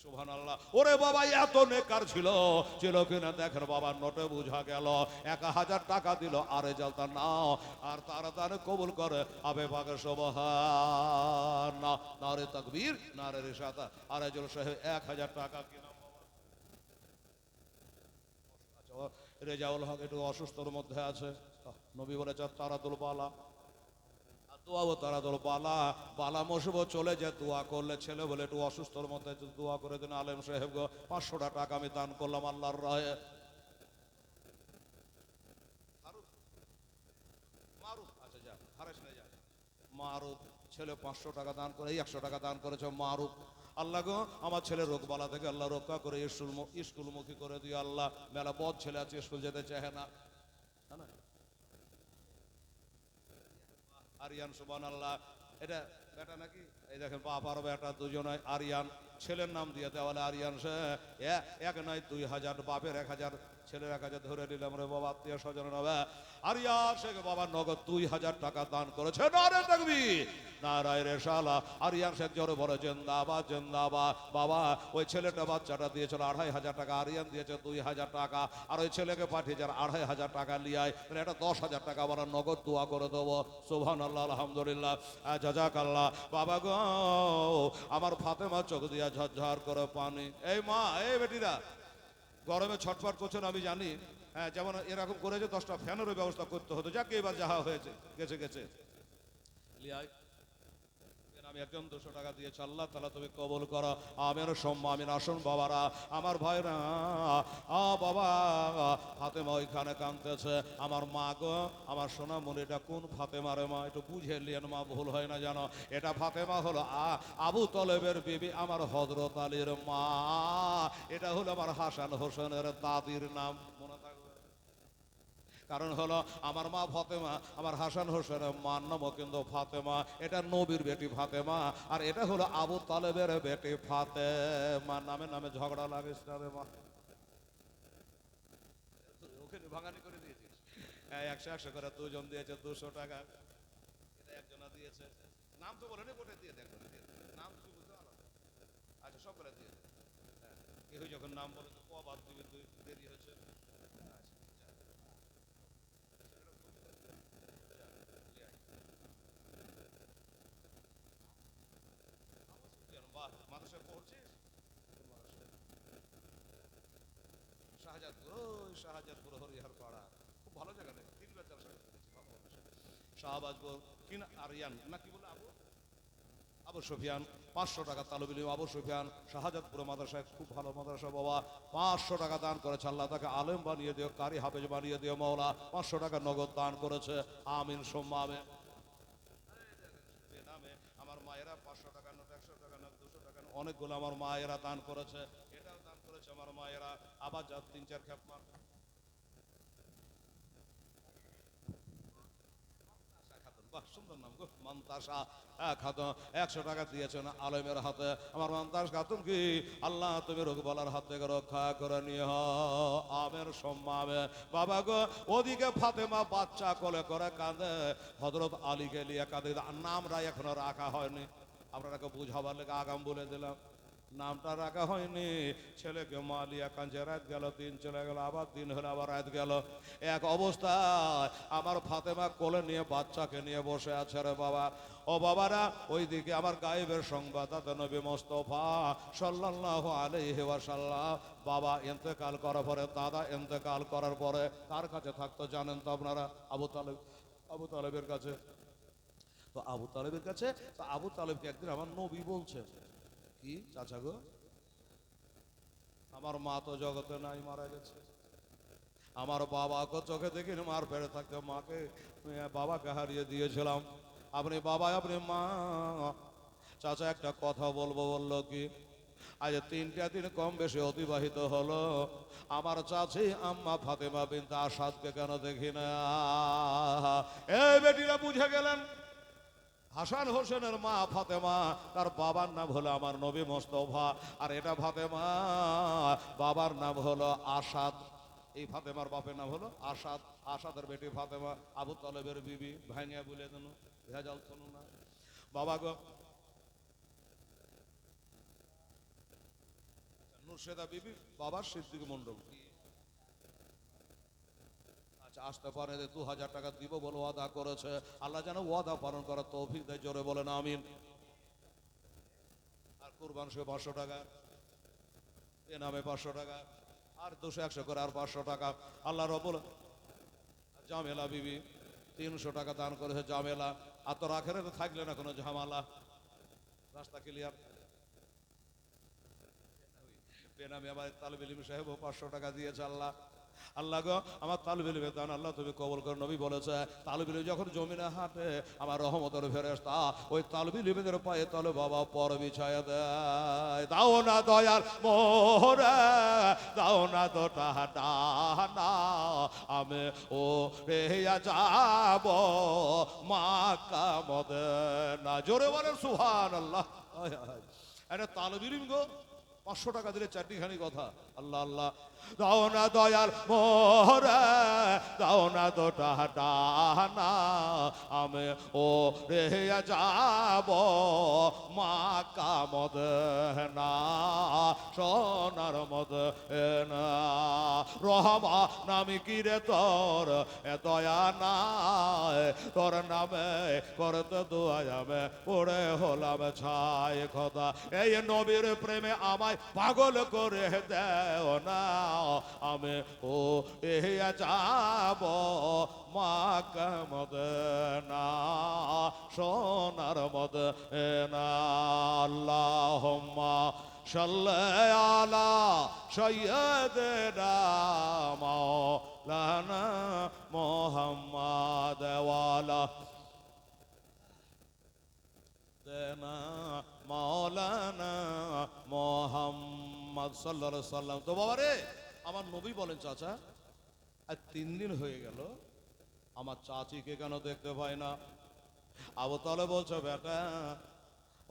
সুবহানাল্লাহ। ওরে বাবা এত নেকার ছিল ছিল কিনা দেখেন বাবা, নোটে বুঝা গেল 1000 টাকা দিল, আরে জালতা নাও আর তাড়াতাড়ি কবুল করে আবে পাকে সুবহান নারে তাকবীর নারে রিসাত। আরে জল সাহেব 1000 টাকা কিনা রেজাউল হক একটু অসুস্থর মধ্যে আছে, নবী বলেছে তারাতুল বালা, দোয়াও তারাতুল বালা, বালা মুসিবত চলে যায় দোয়া করলে। ছেলে বলে একটু অসুস্থর মধ্যে দোয়া করে দিন আলেম সাহেব গো, 500 টাকা আমি দান করলাম আল্লাহর রাহে। মারুফ আচ্ছা যা হারেস না যা, মারুফ ছেলে 500 টাকা দান করে, 100 টাকা দান করেছে মারুফ। আল্লাহ গো আমার ছেলে রোগবালা থেকে আল্লাহ রক্ষা করে স্কুলমুখী করে দিও আল্লাহ। মেলা বদ ছেলে আছে স্কুল যেতে চায় না। আরিয়ান সুবহানাল্লাহ, এটা বেটা নাকি? এই দেখেন বাবার বেটা দুজনে আরিয়ান, ছেলের নাম দিয়ে দেওয়ালে আরিয়ান। সে এক নয় 2000, বাপের 1000, ছেলের 1000 ধরে নিলাম রে বাবা, আত্মীয় স্বজন হবে। আরিয়ান শেখ বাবা নগদ 2000 টাকা দান করেছে। নারে তাকবীর নারায়ে রিসালাত। আরিয়ান শেখ জোরে বলে জিন্দাবাদ জিন্দাবাদ। বাবা ওই ছেলেটা বাচ্চাটা দিয়েছিল 2500 টাকা, আরিয়ান দিয়েছে 2000 টাকা, আর ওই ছেলেকে পাঠিয়েছে 2500 টাকা লিয়ায়, মানে এটা 10,000 টাকা আমরা নগদ দোয়া করে দেবো। সুবহানাল্লাহ আলহামদুলিল্লাহ জাযাকাল্লাহ। বাবা গো আমার ফাতেমা চোখ দিয়া ঝরঝর করে পানি। এই মা এই বেটিরা গরমে ছটফট করছেন আমি জানি, হ্যাঁ যেমন এরকম করেছে 10টা ফ্যানেরও ব্যবস্থা করতে হতো। যাকে এবার যাহা হয়েছে গেছে গেছে লিয়াই। আমি একজন 200 টাকা দিয়েছি, আল্লাহ তাআলা তুমি কবুল করো আমিন সম্মা আমিন। আসুন বাবারা আমার ভাইরা, বাবা ফাতেমা ওইখানে কাঁদতেছে। আমার মা গো আমার সোনা মনে, এটা কোন ফাতেমা রে মা? একটু বুঝে নিয়েন মা, ভুল হয় না জানো। এটা ফাতেমা হলো আবু তলেবের বিবি, আমার হযরত আলীর মা। এটা হলো আমার হাসান হোসেনের দাদির নাম, মনে থাকবে। কারণ হলো আমার মা ফাতেমা, আমার হাসান হোসেনের মার নামও কিন্তু ফাতেমা। এটা নবীর বেটি ফাতেমা, আর এটা হলো আবু তালেবের বেটি ফাতেমা। নামে নামে ঝগড়া লাগিস না রে মা, ওকে ভাঙানি করে দিয়েছিস। 100 করে দুজন দিয়েছে 200 টাকা, এটা একজনা দিয়েছে। নাম তো বলেনি, ভোটে দিয়ে দেখ, নাম তুই বলতে আলাদা। আচ্ছা সব করে দিয়ে কেউ যখন নাম বলে তো বাদ দিবে, তুই দেরি হয়েছে। মাদ্রাসায় পড়ছিস? শাহজাদপুর, ওই শাহজাদপুর হরিহর পাড়া, খুব ভালো জায়গা নেই, 3 বার 4 শাহবাজপুর কিনা আরিয়ান না কি বলে আবু সুফিয়ান 500 টাকা তালবিল আবু সুফিয়ান শাহজাদপুর মাদ্রাসায়, খুব ভালো মাদ্রাসা বাবা। 500 টাকা দান করেছে, আল্লাহ তাকে আলেম বানিয়ে দিও, কারি হাফেজ বানিয়ে দিও মওলা। 500 টাকা নগদ দান করেছে, আমিন সুম্মা আমিন। আমার মায়েরা 500 টাকা নোট, 100 টাকা নোট, 200 টাকা নোট, অনেকগুলো আমার মায়েরা দান করেছে। এটাও দান করেছে আমার মায়েরা। আবার যা 3-4 খেপমা সুন্দর নাম গো, মমতাজা খাতুন 100 টাকা দিয়েছেন আলেমের হাতে। আমার মমতাজ খাতুন কি আল্লাহ তুমি রোগবালার হাত থেকে রক্ষা করে নিও আমের সম্মাবে। বাবা গো ওদিকে ফাতেমা বাচ্চা কোলে করে কাঁদে, হযরত আলীকে নিয়ে কাঁদে। নামরা এখনো রাখা হয়নি, আপনাকে বুঝাবার লেগে আগাম বলে দিলাম, নামটা রাখা হয়নি। ছেলেকে মালিয়া কাঞ্জে, রাত গেল, দিন চলে গেল, আবার দিন হলো, আবার রাত গেল। এক অবস্থায় আমার ফাতেমা কোলে নিয়ে বাচ্চাকে নিয়ে বসে আছে রে বাবা। ও বাবারা ওইদিকে আমার গায়েবের সংবাদদাতা নবী মুস্তাফা সাল্লাল্লাহু আলাইহি ওয়াসাল্লাম বাবা ইন্তেকাল করার পরে, দাদা ইন্তেকাল করার পরে কার কাছে থাকতো জানেন তো আপনারা? আবু তালেব, আবু তালেবের কাছে। তো আবু তালেবের কাছে, তো আবু তালেবকে একদিন আমার নবী বলছে, কি চাচা গো আমার মা তো জগতে নাই, মারা গেছে। আমার বাবাকে চোখে দেখিনি, মার পেড়ে থাকতে মাকে বাবাকে হারিয়ে দিয়েছিলাম। আপনি বাবা আপনি মা, চাচা একটা কথা বলবো। বললো কি? আজ 3টা দিন কম বেশি অতিবাহিত হলো, আমার চাচি আম্মা ফাতেমা বিনতে আসাদকে কেন দেখি না? এই বেটিরা বুঝে গেলেন, হাসান হোসেনের মা ফাতেমা, তার বাবার নাম হলো আমার নবী মুস্তাফা, আর এটা ফাতেমা বাবার নাম হলো আসাদ। এই ফাতেমার বাপের নাম হলো আসাদ, আসাদের বেটি ফাতেমা আবু তালেবের বিবি। ভাঙিয়া বলে দেন, ভেজাল শোনো না বাবা গো। নুরশেদা বিবি, বাবা সিদ্দিক মন্ডল। আচ্ছা, আসতে পারে 2000 টাকা দিব বলে ওয়াদা করেছে। আল্লাহ যেন ওয়াদা পালন করার তৌফিক দেয়, জোরে বলেন আমিন। আর কুরবান সে 500 টাকা, এ নামে 500 টাকা, আর 200-100 করে আর 500 টাকা। আল্লাহ রব্বুল জামেলা বিবি 300 টাকা দান করেছে। জামেলা আর তো রাখেন থাকলে না কোনো ঝামেলা, রাস্তা ক্লিয়ার। বেনামি আমার তালিব ইলম সাহেব 500 টাকা দিয়েছে। আল্লাহ, আল্লাহ গো আমার তালিব ইলমের দান আল্লাহ তুমি কবুল করে। নবী বলেছে তালিব ইলম যখন জমিনে হাঁটে আমার রহমতের ফেরেশতা ওই তালিব ইলমের পায়ে তলে বাবা পর বিছায়া দেয়। দাও না দয়াল মোহরে, দাও না তো টাহানা, আমি ও রেয়া যাব মাক্কা মদিনা। জোরে বলেন সুবহানাল্লাহ। আরে তালিব ইলম গো 500 টাকা দিলে চারটিখানি কথা। আল্লাহ আল্লাহ, দাও না দয়াল মোহরে, দাও না তো টাহানা, আমি ও রে যাব মাক্কা মদিনা, সোনার মদিনা। রহমা নামি কি রে তোর এ দয়া নাই, তোর নামে করতে দোয়া যাবে পড়ে হলাম ছাই খোদা। এই নবীর প্রেমে আমায় পাগল করে দেও না, আমি ও এ যাব মাক্কা মদিনা, সোনার মদিনা। আল্লাহুম্মা সাল্লি আলা সাইয়্যিদিনা মাওলানা মুহাম্মাদ ওয়া আলা মাওলানা মুহাম্মদ সাল্লাল্লাহু আলাইহি সাল্লাম। তো বাবা রে, আমার নবী বলেন চাচা আর 3 দিন হয়ে গেল আমার চাচিকে কেন দেখতে পাই না? আবু তালেব বলছে বেটা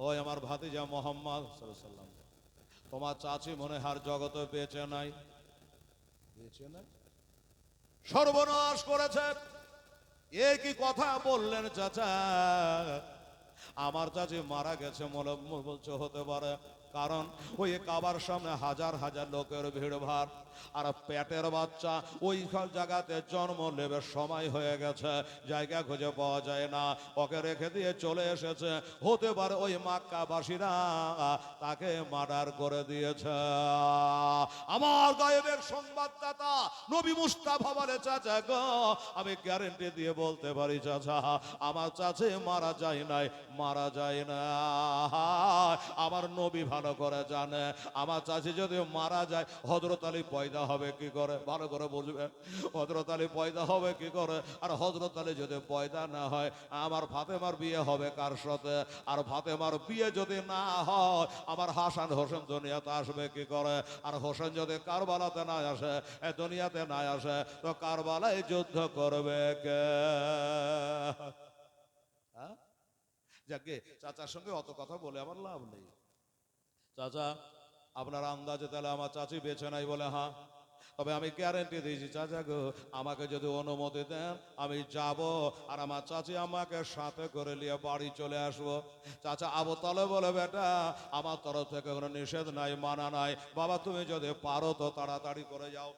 ওই আমার ভাতিজা মোহাম্মদ সাল্লাল্লাহু আলাইহি সাল্লাম, তোমার চাচি মনে হার জগতে বেঁচে নাই, বেঁচে নাই, সর্বনাশ করেছে। এ কি কথা বললেন চাচা? আমার চাচি মারা গেছে বলছে হতে পারে, কারণ ওই কাবার সামনে হাজার হাজার লোকের ভিড় ভাড়, আর পেটের বাচ্চা ওই জায়গাতে জন্ম নেবে সময় হয়ে গেছে, জায়গা খুঁজে পাওয়া যায় না, ওকে রেখে দিয়ে চলে এসেছে। হতে পারে ওই মক্কাবাসীরা তাকে মার্ডার করে দিয়েছে। আমার গায়েবের সংবাদদাতা নবী মুস্তাফা বলে চাচা গো, আমি গ্যারেন্টি দিয়ে বলতে পারি চাচা আমার চাচি মারা যায় নাই, মারা যায় না। আমার নবী ভালো করে জানে আমার চাচি যদি মারা যায় হযরত আলী পয়দা হবে কি করে, ভালো করে বুঝবে। হযরত আলী পয়দা হবে কি করে? আর হযরত আলী যদি পয়দা না হয় আমার ফাতেমার বিয়ে হবে কার সাথে? আর ফাতেমার বিয়ে যদি না হয় আমার হাসান হোসেন দুনিয়াতে আসবে কি করে? আর হোসেন যদি কারবালাতে না আসে, দুনিয়াতে না আসে, তো কারবালায় যুদ্ধ করবে কে? যাকে চাচার সঙ্গে অত কথা বলে আমার লাভ নেই। চাচা আপনার আন্দাজে তাহলে আমার চাচি বেঁচে নাই বলে? হ্যাঁ, তবে আমি গ্যারেন্টি দিয়েছি চাচা গো, আমাকে যদি অনুমতি দেন আমি যাব আর আমার চাচি আমাকে সাথে করে নিয়ে বাড়ি চলে আসবো। চাচা আবু তালেব বলে বেটা আমার তরফ থেকে কোনো নিষেধ নাই, মানা নাই। বাবা তুমি যদি পারো তো তাড়াতাড়ি করে যাও,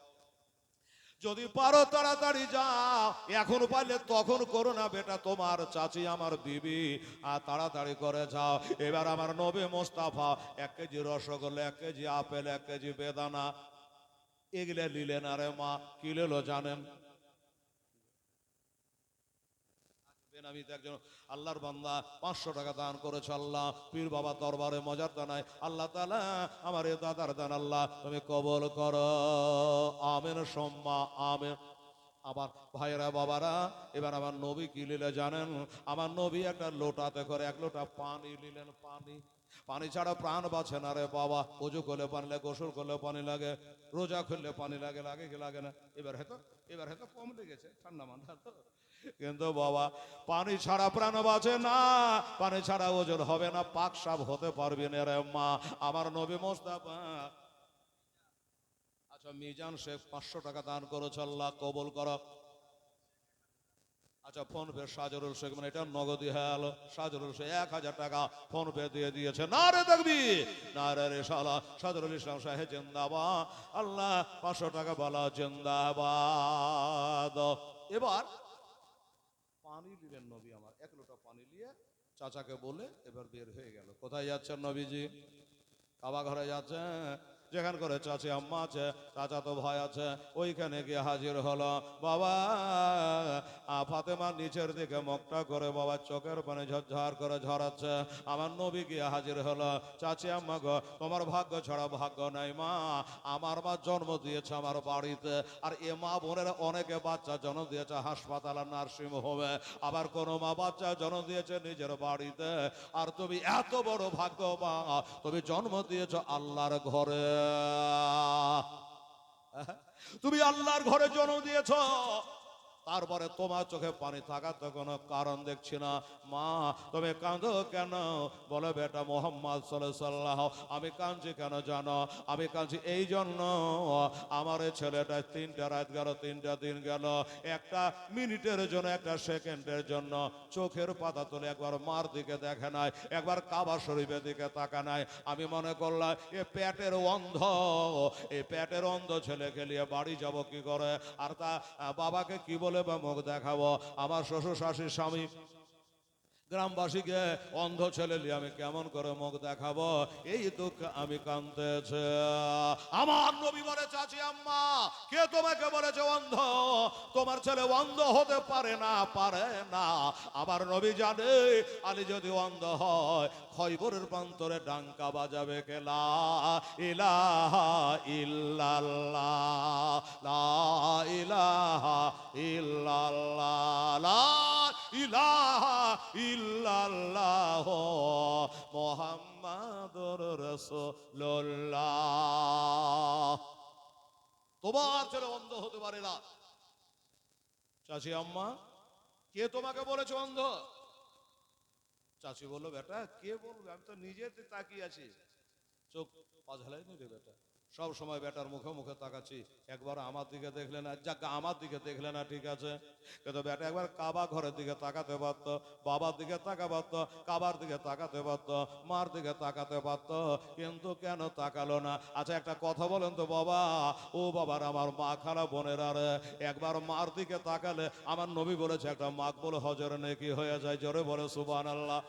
যদি পারো তাড়াতাড়ি যাও, এখন পারলে তখন করো না বেটা, তোমার চাচি আমার বিবি, আর তাড়াতাড়ি করে যাও। এবার আমার নবী Mustafa 1 KG rasgulla, 1 KG apple, 1 KG বেদানা এগুলো নিলেন। আরে মা কি নিলো জানেন? বেনামিতে একজন আল্লাহর বান্দা 500 টাকা দান করেছে। আল্লাহ পীর বাবা দরবারে মজার দানায় আল্লাহ তাআলা আমার এ দাদার দান আল্লাহ তুমি কবুল করো, আমিন সম্মা আমিন। আমার ভাইয়েরা বাবারা, এবার আমার নবী কি নিলে জানেন? আমার নবী একটা লোটাতে করে 1 লোটা পানি নিলেন। পানি, পানি ছাড়া প্রাণ বাঁচে না রে বাবা। ওযু করলে পানি লাগে, গোসল করলে পানি লাগে, রোজা খুললে পানি লাগে, লাগে কি লাগে না? এবার হয়তো কম লেগেছে, ঠান্ডা মাথা তো, কিন্তু বাবা পানি ছাড়া প্রাণ বাঁচে না, পানি ছাড়া ওজন হবে না, পাক সাপ হতে পারবি না রে মা। আমার নবী মুস্তাফা আচ্ছা মিজান শেখ 500 টাকা দান করেছে, আল্লাহ কবুল করো। আচ্ছা, ফোন পে সাজরুল শেখ, মানে এটা নগদি হয়ে গেল। সাজরুল শেখ 1000 টাকা ফোন পে দিয়ে দিয়েছে। না রে দেখবি, না রে রেশালা, সাজরুল ইসলাম সাহেব জিন্দাবাদ। আল্লাহ 500 টাকা বলা জিন্দাবাদ। এবার পানি নিলেন নবী আমার, 1 লোটা পানি নিয়ে চাচাকে বলে এবার বের হয়ে গেল। কোথায় যাচ্ছেন নবীজি? কাবা ঘরে যাচ্ছে। যেখান করে চাচি আম্মা আছে, চাচা তো ভয় আছে, ওইখানে গিয়ে হাজির হলো। বাবা ফাতেমা নিচের দিকে মুখটা করে বাবা চোখের পানি ঝরঝর করে ঝরাচ্ছে। আমার নবী গিয়ে হাজির হলো। চাচি আম্মা গো, তোমার ভাগ্য ছাড়া ভাগ্য নাই মা। আমার মা জন্ম দিয়েছে আমার বাড়িতে, আর এ মা বোনের অনেকে বাচ্চা জন্ম দিয়েছে হাসপাতাল আর নার্সিং হোমে, আবার কোনো মা বাচ্চা জন্ম দিয়েছে নিজের বাড়িতে। আর তুমি এত বড় ভাগ্যবান, তুমি জন্ম দিয়েছ আল্লাহর ঘরে। তুমি আল্লাহর ঘরে জন্ম দিয়েছ, তারপরে তোমার চোখে পানি থাকার তো কোনো কারণ দেখছি না। মা তুমি কাঁদো কেন? বলে বেটা মোহাম্মদ সাল্লাল্লাহু, আমি কাঁদছি কেন জানো? আমি কাঁদছি এই জন্য, আমার এই ছেলেটা 3টা রাত গেল, 3টা দিন গেল, একটা মিনিটের জন্য, একটা সেকেন্ডের জন্য চোখের পাতা তুলে একবার মার দিকে দেখে নাই, একবার কাবা শরীফের দিকে তাকা নাই। আমি মনে করলাম এ পেটের অন্ধ, এই পেটের অন্ধ ছেলেকে নিয়ে বাড়ি যাব কি করে, আর তা বাবাকে কি বলে বা মুখ দেখাবো? আমার শ্বশুর শাশুড়ি স্বামী গ্রামবাসীকে অন্ধ ছেলে নিয়ে আমি কেমন করে মুখ দেখাবো? এই দুঃখ আমি কাঁদতেছে। আমার নবী বলে, চাচি আম্মা, কে তোমাকে বলেছে অন্ধ? তোমার ছেলে অন্ধ হতে পারে না, পারে না। আমার নবী জানে আলী যদি অন্ধ হয় খয়বরের প্রান্তরে ডাঙ্কা বাজাবে কে? লা ইলাহা ইল্লাল্লাহ, লা ইলাহা ইল্লাল্লাহ, লা ইলাহা ইল্লাল্লাহ মুহাম্মাদুর রাসূলুল্লাহ। তোমার ছেলে অন্ধ হতে পারে না। চাচি আম্মা, কে তোমাকে বলেছে অন্ধ? চাচি বললো, বেটা কে বলবে, আমি তো নিজেতে তাকিয়ে আছি, চোখ পাঝালাই নি রে বেটা, সব সময় বেটার মুখে মুখে তাকাচ্ছি, একবার আমার দিকে দেখলে না। যাক, আমার দিকে দেখলে না ঠিক আছে, কিন্তু বেটা একবার কাবা ঘরের দিকে তাকাতে পারতো, বাবার দিকে তাকা পারতো, কাবার দিকে তাকাতে পারতো, মার দিকে তাকাতে পারতো, কিন্তু কেন তাকালো না? আচ্ছা একটা কথা বলেন তো বাবা, ও বাবার আমার মা খালা বোনের, আর একবার মার দিকে তাকালে আমার নবী বলেছে একটা মাকবুল হজের নেকি হয়ে যায়। জোরে বলে সুবহানাল্লাহ।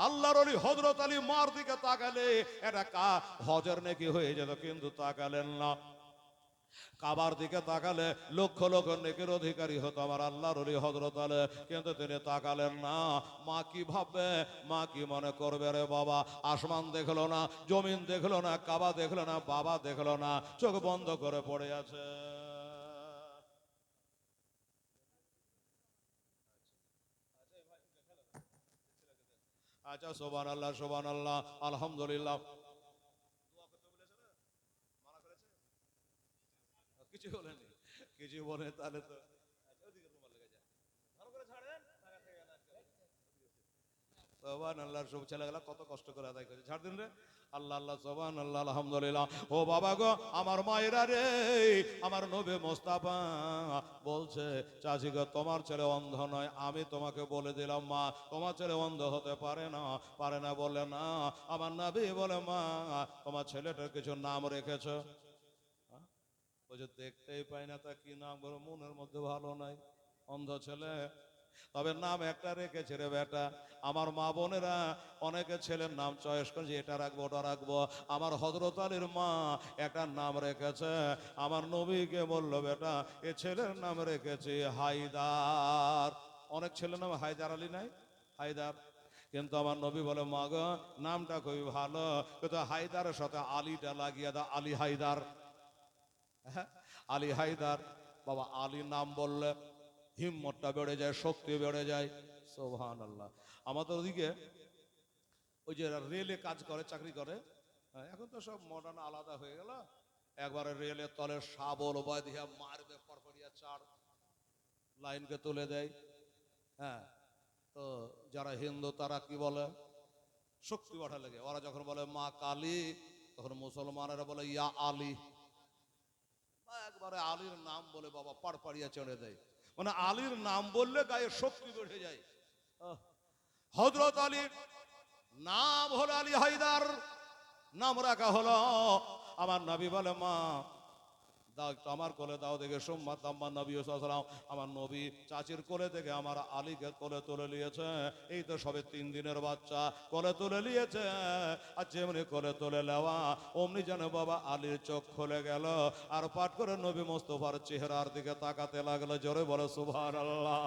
আল্লাহর ওলি হযরত আলী মার দিকে তাকালে এটা হজের নেকি হয়ে যেত, কিন্তু তাকালেন না। কাবার দিকে তাকালে লক্ষ লক্ষ নেকির অধিকারী হতো আমার আল্লাহর ওলি হযরত আলী, কিন্তু তিনি তাকালেন না। মা কি ভাববে, মা কি মনে করবে রে বাবা? আসমান দেখলো না, জমিন দেখলো না, কাবা দেখলো না, বাবা দেখলো না, চোখ বন্ধ করে পড়ে আছে। আচ্ছা, সুবহানাল্লাহ সুবহানাল্লাহ, আলহামদুলিল্লাহ। কিছু বলেনি, কিছু বলে তাহলে তো সুবহানাল্লাহ। সব ছেলেগুলা কত কষ্ট করে আদায় করে, ছাড় দিন রে। আল্লাহ আল্লাহ, সুবহানাল্লাহ, আলহামদুলিল্লাহ। ও বাবা গো, আমার মায়েরা রে, আমার নবী মোস্তাফা বলছে, চাচি গো তোমার ছেলে অন্ধ নয়, আমি তোমাকে বলে দিলাম মা, তোমার ছেলে অন্ধ হতে পারে না, পারে না বলে না। আমার নবী বলে, মা তোমার ছেলেটার কিছু নাম রেখেছো? ওই যে দেখতেই পাই না, তা কি নাম? বলো, মনের মধ্যে ভালো নাই, অন্ধ ছেলে, তবে নাম একটা রেখেছে রে বেটা। আমার মা বোনেরা অনেকে ছেলের নাম চয়েস করেছে, এটা রাখবো ওটা রাখবো। আমার হযরত আলীর মা একটা নাম রেখেছে, আমার নবীকে বললো, বেটা এ ছেলের নাম রেখেছে হায়দার। অনেক ছেলের নাম হায়দার আলী নাই, হায়দার। কিন্তু আমার নবী বলে, মা গো নামটা খুবই ভালো, কিন্তু হায়দারের সাথে আলীটা লাগিয়ে দাও, আলী হায়দার। হ্যাঁ, আলী হায়দার। বাবা আলী নাম বললে হিম্মতটা বেড়ে যায়, শক্তি বেড়ে যায়। সুবহানাল্লাহ। আমাদের ওদিকে ওই যে রেলে কাজ করে, চাকরি করে, এখন তো সব মডার্ন আলাদা হয়ে গেল, একবারে রেলের তলে শাবল বাঁধিয়া মারবে, পরপরিয়া চার লাইনকে তুলে দেয়। হ্যাঁ, তো যারা হিন্দু তারা কি বলে, শক্তি বাড়া লাগে, ওরা যখন বলে মা কালী, তখন মুসলমানেরা বলে ইয়া আলী। একবারে আলীর নাম বলে বাবা পাড়পাড়িয়া চড়ে দেয়। মানে আলীর নাম বললে গায়ে শক্তি বেড়ে যায়। হযরত আলীর নাম হলো আলী হায়দার, নাম রাখা হলো। আমার নবী বলে, মা দাও একটু আমার কোলে দাও দেখে। সোম্মাত আম্মা নবী সাল্লাল্লাহু আলাইহি ওয়াসাল্লাম আমার নবী চাচির কোলে থেকে আমার আলীকে কোলে তুলে নিয়েছে। এই তো সবে 3 দিনের বাচ্চা, কোলে তুলে নিয়েছে। আর যেমনি কোলে তুলে নেওয়া অমনি যেন বাবা আলীর চোখ খুলে গেল, আর পাট করে নবী মুস্তাফার চেহারার দিকে তাকাতে লাগলো। জোরে বলে সুবহানাল্লাহ।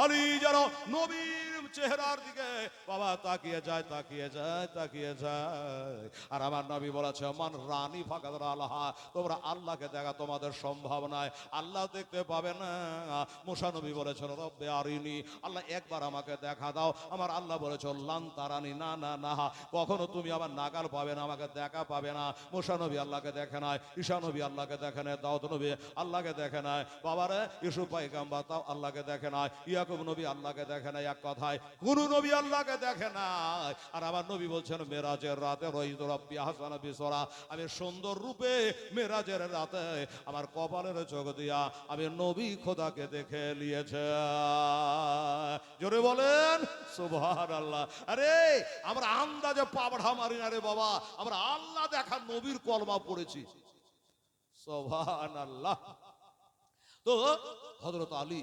আলী যেন নবীর চেহারার দিকে বাবা তাকিয়ে যায়, তাকিয়ে যায়, তাকিয়ে যায়। আর আমার নবী বলেছে, মান রানী ফাকাদ রালাহা, তোমরা আল্লাহকে দেখা তোমাদের সম্ভব নয়, আল্লাহ দেখতে পাবে না। মুসা নবী বলেছেন, রব্বে আরিনি, আল্লাহ একবার আমাকে দেখা দাও। আমার আল্লাহ বলেছেন, লান তারানি, না না না, কখনো তুমি আমার নাগাল পাবে না, আমাকে দেখা পাবে না। মুসা নবী আল্লাহকে দেখে নাই, ঈসা নবী আল্লাহকে দেখে নাই, দাউদ নবী আল্লাহকে দেখে নাই, বাবারে ইউসুফ পয়গম্বর তাও আল্লাহকে দেখে নাই, ইয়াকুব নবী আল্লাহকে দেখে নাই। এক কথায় কোন নবী আল্লাহকে দেখে নাই। আর আমার নবী বলছেন, মেরাজের রাতে রহিত রব্বি হাসান বিসরা, আমি সুন্দর রূপে মেরাজের রাতে আমার কপালের চোখ দিয়া আমি নবী খোদাকে দেখে নিয়েছে। জোরে বলেন সুবহানাল্লাহ। আরে আমরা আন্দাজে পাবড়া মারি না রে বাবা, আমরা আল্লাহ দেখা নবীর কলমা পড়েছি। সুবহানাল্লাহ। তো হযরত আলী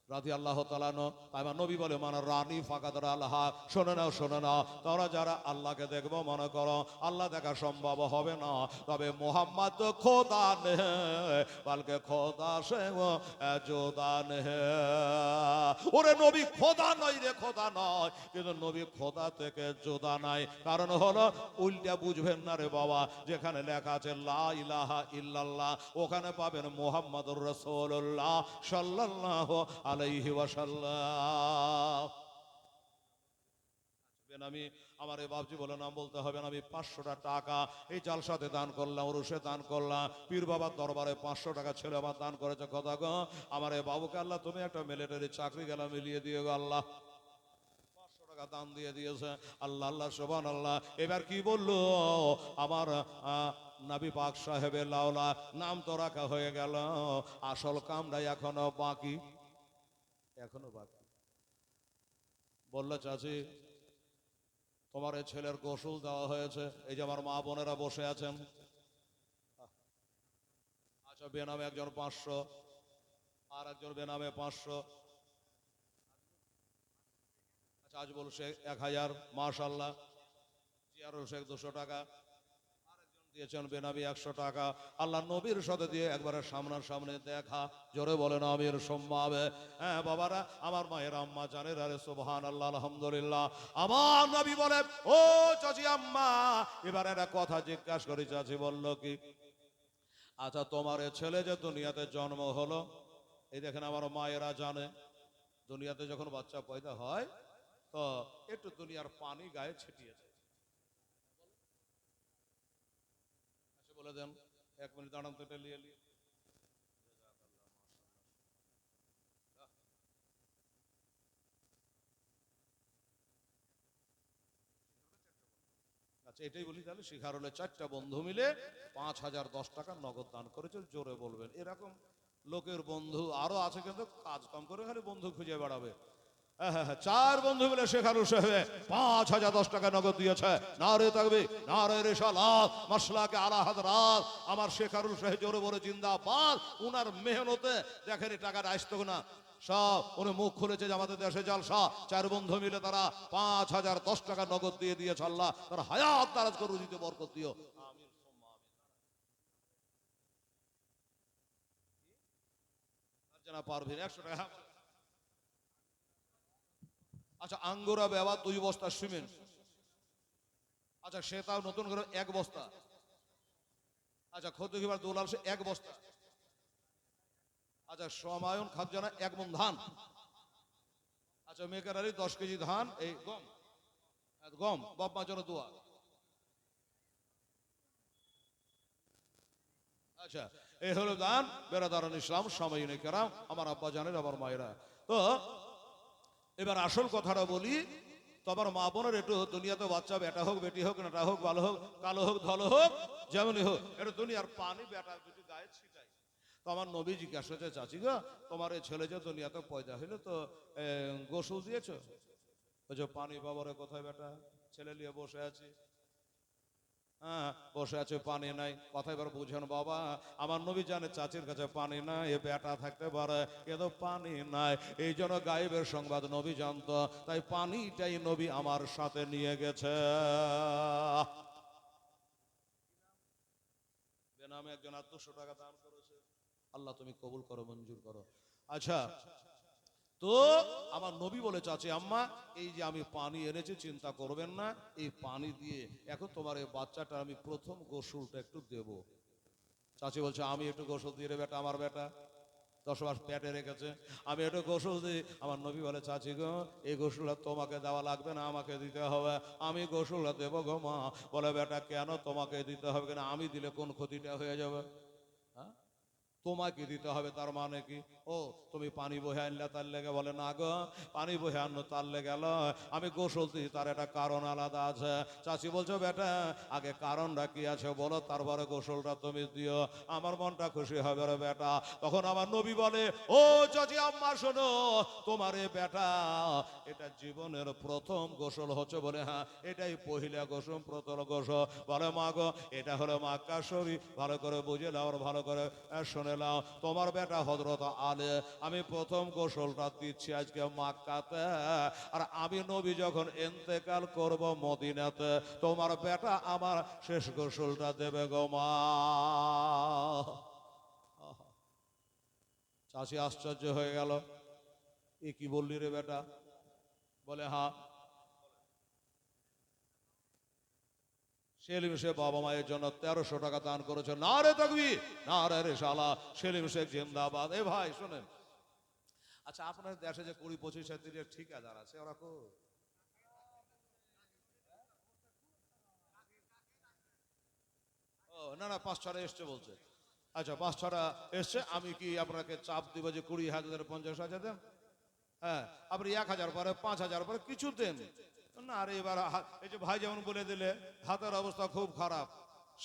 রাদিয়াল্লাহু তাআলা আনহু, আমার নবী বলে, মানে রানী ফাকাদ রালাহা, শোনে নাও, শোনে নাও, তোমরা যারা আল্লাহকে দেখবো মনে করো আল্লাহ দেখা সম্ভব হবে না, তবে মোহাম্মদ তো খোদা নে, বলকে খোদা সে জোদা নে। ওরে নবী খোদা নয় রে, খোদা নয়, কিন্তু নবী খোদা থেকে জোদা নাই। কারণ হলো উল্টা বুঝবেন না রে বাবা, যেখানে লেখা আছে লা ইলাহা ইল্লাল্লাহ, ওখানে পাবেন মুহাম্মাদুর রাসূলুল্লাহ সাল্লাল্লাহু আলাইহি ওয়াসাল্লাম। আমি আমার এই বাবজি বলে নাম বলতে হবে না, আমি 500টা টাকা এই জালসাতে দান করলাম, উরুসে দান করলাম, পীর বাবার দরবারে 500 টাকা ছেলে আমার দান করেছে। কথা গো, আমার এই বাবুকে আল্লাহ তুমি একটা মিলিটারি চাকরি গেলা মিলিয়ে দিয়ে গো আল্লাহ, 500 টাকা দান দিয়ে দিয়েছে। আল্লাহ আল্লাহ সুবহানাল্লাহ। এবার কি বললো আমার নবী পাক সাহেবের লাওলা, নাম তো রাখা হয়ে গেল, আসল কামটা এখনো বাকি, এখনো বাকি। বললো, চাচি তোমার এই ছেলের গোসল দেওয়া হয়েছে, এই যে আমার মা বোনেরা বসে আছেন, আচ্ছা বেনামে একজন 500, আর একজন বেনামে 500, আচ্ছা আজ বলছে 1000, মাশাআল্লাহ। জিয়ারুল শেখ 200 টাকা, দিয়েছেন বেনামি 100 টাকা। আল্লাহ নবীর সাথে দিয়ে একবারে সামনাসামনি দেখা। জোরে বলেন আমির সম্মাবে। হ্যাঁ বাবারা, আমার মায়ের আম্মা জানের, আরে সুবহানাল্লাহ, আলহামদুলিল্লাহ। আমার নবী বলে, ও চাচি আম্মা, এবার একটা কথা জিজ্ঞাসা করি। চাচি বলল কি, আচ্ছা তোমার ছেলে যে দুনিয়াতে জন্ম হলো, এই দেখেন আমার মায়েরা জানে, দুনিয়াতে যখন বাচ্চা পয়দা হয় তো একটু দুনিয়ার পানি গায়ে ছিটিয়েছে। বলে দেন, 1 মিনিট দাঁড়ান তো, নিয়ে নিয়ে। আচ্ছা এটাই বলি তাহলে, শিখার হলে 4টা বন্ধু মিলে 5010 টাকা নগদ দান করেছে। জোরে বলবেন। এরকম লোকের বন্ধু আরো আছে, কিন্তু কাজ কম করে খালি বন্ধু খুঁজে বেড়াবে। 4 বন্ধু মিলে শেখারুল সাহেব 5010 টাকা নগদ দিয়েছে। নারে তাকবীর, নারে রিসালাত, মাসলাকে আলা হযরত আমার শেখারুল সাহেব, জোরে বলে জিন্দাবাদ। উনার মেহনতে দেখেন এই টাকাটা আসতো না, সব উনি মুখ খুলেছে যে আমাদের দেশে জালসা। 4 বন্ধু মিলে তারা 5010 টাকা নগদ দিয়ে দিয়েছে। আল্লাহ তার হায়াত দারাজ করে, রুজিতে বরকত দিও। আমিন সুম্মা আমিন। জানা পারবেন 100 টাকা। আচ্ছা আঙ্গুরা বেবা 2 বস্তা সিমেন্ট, আচ্ছা সে তাও নতুন করে 1 বস্তা। আচ্ছা খদ্দুকিবার দৌলাল সে 1 বস্তা। আচ্ছা সমায়ন খাদ্যানা 1 মণ ধান। আচ্ছা মেকার আলী 10 কেজি ধান, এই গম, গম বাপমার জন্য দোয়া। আচ্ছা এই হলো দান। বেরাদারান ইসলাম, সামাইন কেরাম, আমার আব্বা জানেন, আমার মায়েরা। তো এবার আসল কথাটা বলি, তোমার মা বোনের একটু দুনিয়াতে বাচ্চা, বেটা হোক বেটি হোক, নাটা হোক, ভালো হোক, কালো হোক, ধলো হোক, যেমনই হোক, এটা দুনিয়ার পানি বেটা যদি গায়ে ছিটাই তো আমার নবী জিজ্ঞাসা করছে, চাচি গো তোমার এই ছেলে যে দুনিয়াতে পয়দা হইলো তো গোসল দিয়েছো? বলছো পানি বাবারে কোথায় বেটা, ছেলে নিয়ে বসে আছি। হ্যাঁ বসে আছে, পানি নাই। কথা এবার বুঝেন বাবা, আমার নবী জানে চাচির কাছে পানি নাই, এ বেটা থাকতে পারে, এ তো পানি নাই। এই জন্য গায়েবের সংবাদ নবী জানতো, তাই পানিটাই নবী আমার সাথে নিয়ে গেছে। বেনামে একজন 200 টাকা দান করেছে, আল্লাহ তুমি কবুল করো, মঞ্জুর করো। আচ্ছা, তো আমার নবী বলে, চাচি আম্মা এই যে আমি পানি এনেছি চিন্তা করবেন না, এই পানি দিয়ে এখন তোমার এই বাচ্চাটা আমি প্রথম গোসলটা একটু দেব। চাচি বলছে আমি একটু গোসল দিয়ে রে বেটা, আমার বেটা 10 মাস পেটে রেখেছে, আমি একটু গোসল দিই। আমার নবী বলে, চাচি গো এই গোসলটা তোমাকে দেওয়া লাগবে না, আমাকে দিতে হবে। আমি গোসলটা দেবো গো মা। বলে বেটা কেন তোমাকে দিতে হবে, কেন আমি দিলে কোন ক্ষতিটা হয়ে যাবে? হ্যাঁ তোমাকে দিতে হবে তার মানে কি? ও তুমি পানি বহে আনলে তার লেগে? বলে না গো, পানি বহে আনলো তার লেগে গেল, আমি গোসল দিই তার একটা কারণ আলাদা আছে। চাচি বলছো বেটা আগে কারণটা কি আছে বলো, তারপরে গোসলটা তুমি দিও, আমার মনটা খুশি হবে রে বেটা। তখন আমার নবী বলে, ও চাচি আম্মা শোনো, তোমার এ বেটা এটা জীবনের প্রথম গোসল হচ্ছে। বলে হ্যাঁ এটাই পহিলা গোসল, প্রথম গোসল। বলে মা গো এটা হলো মক্কা শরীফ, ভালো করে বুঝে নাও আর ভালো করে শুনে নাও। তোমার বেটা হযরত আলী, আমি প্রথম গোসলটা দিচ্ছি আজকে মক্কাতে, আর আমি নবী যখন ইন্তেকাল করব মদিনাতে, তোমার বেটা আমার শেষ গোসলটা দেবে গো মা। চাষি আশ্চর্য হয়ে গেল, এ কি বললি রে বেটা? বলে হ্যাঁ। সেলিম শেখ বাবা মায়ের জন্য 1300 টাকা দান করেছে। না রে তাকবীর, না রে শালা, সেলিম শেখ জিন্দাবাদ। এ ভাই শোনেন, আচ্ছা আপনার দেশে যে 20-25 দিনের ঠিকাদার আছে ওরা কো? ও না না 5-6টা এসছে বলছে। আচ্ছা 5-6টা এসছে, আমি কি আপনাকে চাপ দিব যে 20,000 50,000 দেন? হ্যাঁ আপনি 1,000 পরে 5,000 পরে কিছু দেন না। আরে এবার এই যে ভাই যেমন বলে দিলে হাতের অবস্থা খুব খারাপ,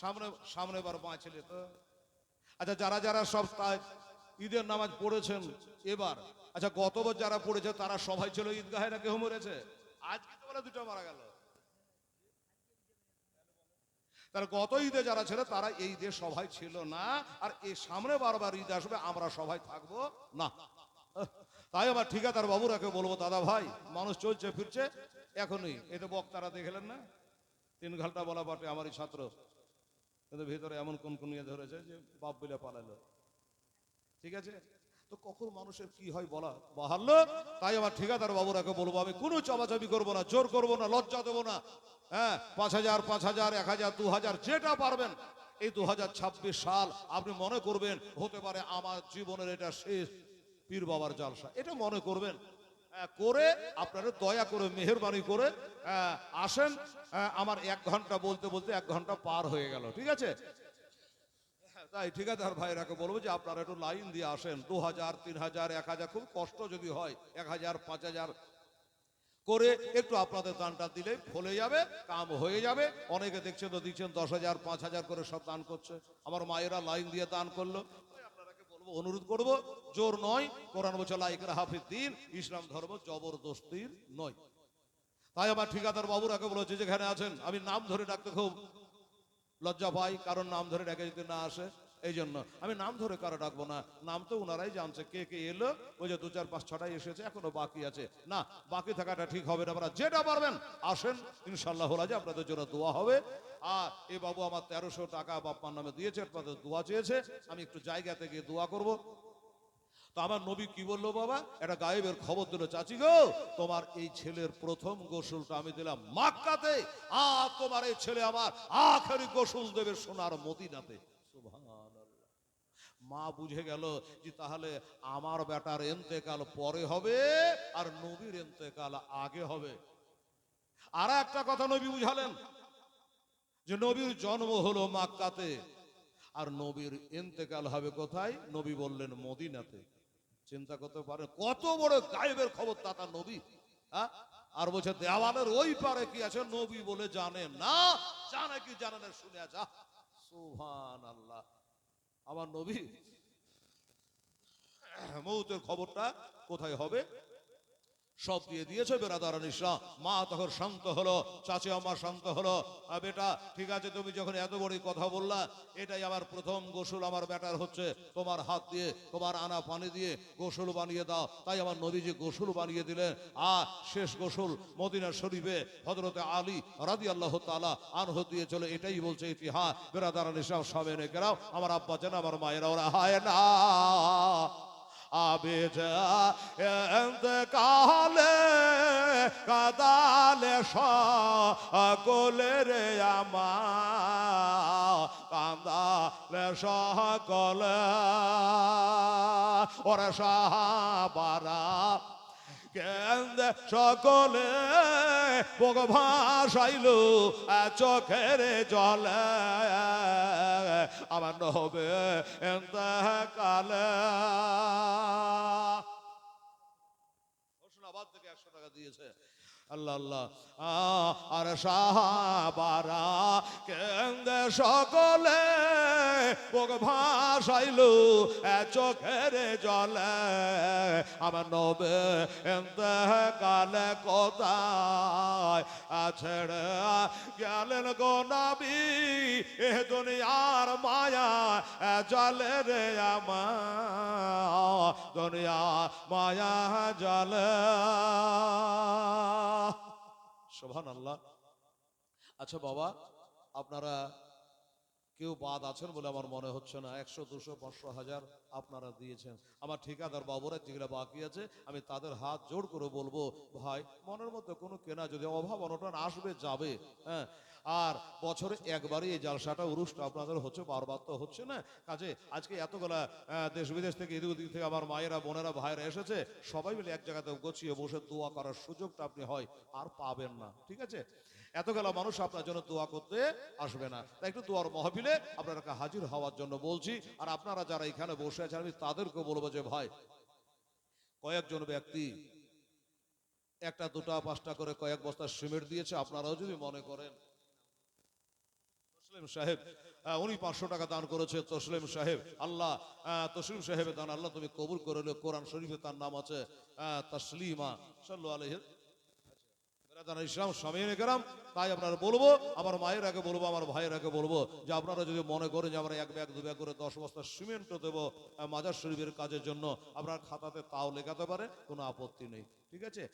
সামনে সামনে এবার বাঁচলে তো। আচ্ছা যারা যারা সব ঈদের নামাজ পড়েছেন এবার, আচ্ছা গতবার যারা পড়েছে তারা সবাই ছিল ঈদগাহে না কেউ মরেছে? আজকে তো বলে 2টা মারা গেল। তার গত ঈদে যারা ছিল তারা এই ঈদে সবাই ছিল না, আর এই সামনে বারবার ঈদ আসবে আমরা সবাই থাকবো না। তাই আমার ঠিকাদার বাবুরাকে বলবো, দাদা ভাই মানুষ চলছে ফিরছে এখনই, এই তো বক্তারা দেখলেন না 3 ঘন্টা বলা বটে আমারই ছাত্র, কিন্তু ভিতরে এমন কোন কোন নিয়ে ধরেছে যে বাপ বলে পালালো। ঠিক আছে, তো কখন মানুষের কি হয় বলা বাহাল্য। তাই আমার ঠিকাদার বাবুরাকে বলবো, আমি কোনো চাপাচাপি করবো না, জোর করবো না, লজ্জা দেবো না। হ্যাঁ 5,000 5,000 1,000 2,000 যেটা পারবেন। এই 2026 সাল আপনি মনে করবেন হতে পারে আমার জীবনের এটা শেষ পীর বাবার জালসা, এটা মনে করবেন। করে আপনারা দয়া করে মেহেরবানি করে আসেন। আমার 1 ঘন্টা বলতে বলতে 1 ঘন্টা পার হয়ে গেল, ঠিক আছে? তাই ঠিকাদার ভাইরাকে বলবো যে আপনারা একটু লাইন দিয়ে আসেন, 2,000 3,000 1,000 খুব কষ্ট যদি হয় 1,000 5,000 করে একটু আপনাদের দানটা দিলে ফলে যাবে, কাম হয়ে যাবে। অনেকে দেখছেন তো দিচ্ছেন 10,000 5,000 করে সব দান করছে, আমার মায়েরা লাইন দিয়ে দান করলো। আপনারাকে বলবো, অনুরোধ করবো, জোর নয়, কোরআন বলছে লা ইকরাহা ফিদ্দীন, ইসলাম ধর্ম জবরদস্তির নয়। তাই আমার ঠিকাদার বাবুরাকে বলো যে যেখানে আছেন, আমি নাম ধরে ডাকতে খুব লজ্জা পাই, কারণ নাম ধরে ডাকে যদি না আসে, এই জন্য আমি নাম ধরে কারো ডাকবো না। নাম তো ওনারাই জানছে কে কে এলো, ওই যে 2 4 5 6টাই এসেছে, এখনো বাকি আছে না, বাকি থাকাটা ঠিক হবে না। আপনারা যেটা পারবেন আসেন, ইনশাল্লাহ হলো যে আপনাদের জন্য দোয়া হবে। আর এই বাবু আমার 1300 টাকা বাপ্পার নামে দিয়েছে, আপনাদের দোয়া চেয়েছে, আমি একটু জায়গাতে গিয়ে দোয়া করব। তো আমার নবী কি বললো বাবা, একটা গায়েবের খবর দিল, চাচি গো তোমার এই ছেলের প্রথম গোসলটা আমি দিলাম মক্কাতে, আর তোমার এই ছেলে আমার আখেরি গোসল দেবে সোনার মদিনাতে। সুবহানাল্লাহ। মা বুঝে গেল যে তাহলে আমার বেটার ইন্তেকাল পরে হবে আর নবীর ইন্তেকাল আগে হবে। আর একটা কথা নবী বুঝালেন যে নবীর জন্ম হলো মক্কাতে আর নবীর ইন্তেকাল হবে কোথায়? নবী বললেন মদিনাতে। চিন্তা করতে পারেন কত বড় গায়েবের খবর দাতা নবী। হ্যাঁ আর বলছে দেওয়ালের ওই পারে কি আছে নবী বলে জানে না, জানে কি জানে না শুনে যা। সুবহানাল্লাহ। আমার নবী মৌতের খবরটা কোথায় হবে সব দিয়ে দিয়েছে বেরাদারান ইসলাম। মা তখন শান্ত হলো, চাচি আমার শান্ত হলো। বেটা ঠিক আছে, তুমি যখন এত বড় কথা বললা, এটাই আমার প্রথম গোসল আমার বেটার হচ্ছে, তোমার হাত দিয়ে তোমার আনা পানি দিয়ে গোসল বানিয়ে দাও। তাই আমার নবীজি গোসল বানিয়ে দিলেন। আর শেষ গোসল মদিনা শরীফে হযরতে আলী রাদিয়াল্লাহু তাআলা আনহু দিয়ে চলে। এটাই বলছে ইতিহাস। বেরাদারান ইসলাম সামনে কেরাও, আমার আব্বা জান, আমার মায়েরা, ওরা হায় না আবে কালে কাদালে সকলে রে আমার কান্দালে সকলে ওরা সাহাবারা কেন্দে সকলে বুক ভাসাইল চোখের জলে আমার নবে এন্তকালে। হোসেনাবাদ থেকে 100 টাকা দিয়েছে। আল্লাহ আল্লাহ। আর সাহাবারা কেন্দে সকলে বুক ভাসাইল চোখের জলে আমার নবে এন্তকালে কোথায় ছেড়ে গেলেন গো নবী এ দুনিয়ার মায়া জলে রে আমার দুনিয়া মায়া জলে। সুবহানাল্লাহ। আচ্ছা বাবা, আপনারা কেউ বাদ আছেন বলে আমার মনে হচ্ছে না। 100, 200, 500, 1000 আপনারা দিয়েছেন। আমার ঠিকাদার বাবুরা যেগুলো বাকি আছে, আমি তাদের হাত জোড় করে বলবো, ভাই মনের মধ্যে কোনো কেনা যদি অভাব অনটন আসবে যাবে, হ্যাঁ, আর বছরে একবারই এই জালসাটা উরুসটা আপনাদের হচ্ছে, বারবার তো হচ্ছে না। কাজে আজকে এতগুলা দেশ বিদেশ থেকে এদিক ওদিক থেকে আমার মায়েরা বোনেরা ভাইরা এসেছে, সবাই মিলে এক জায়গাতে গছিয়ে বসে দোয়া করার সুযোগটা আপনি হয় আর পাবেন না। ঠিক আছে, এতগুলা মানুষ আপনার জন্য দোয়া করতে আসবে না, তাই একটু দোয়ার মাহফিলে আপনারা হাজির হওয়ার জন্য বলছি। আর আপনারা যারা এখানে বসে আছেন, আমি তাদেরকে বলবো যে ভাই, কয়েকজন ব্যক্তি 1টা 2টা 5টা করে কয়েক বস্তা সিমেন্ট দিয়েছে। আপনারাও যদি মনে করেন, তসলিম সাহেব উনি 500 টাকা দান করেছে। তসলিম সাহেব, আল্লাহ তসলিম সাহেবের দান আল্লাহ তুমি কবুল করে নিও। কোরআন শরীফে তার নাম আছে তাসলিমা সাল্লাল্লাহু আলাইহি ইসলাম সামিনে কেরাম। তাই আপনারা বলবো, আমার মায়ের আগে বলবো, আমার ভাইয়ের আগে বলবো যে আপনারা যদি মনে করেন যে আমরা 1 ব্যাগ 2 ব্যাগ করে 10 বস্তা সিমেন্ট দেবো মাজার শরীফের কাজের জন্য, আপনার খাতাতে তাও লেখাতে পারে, কোনো আপত্তি নেই। ঠিক আছে।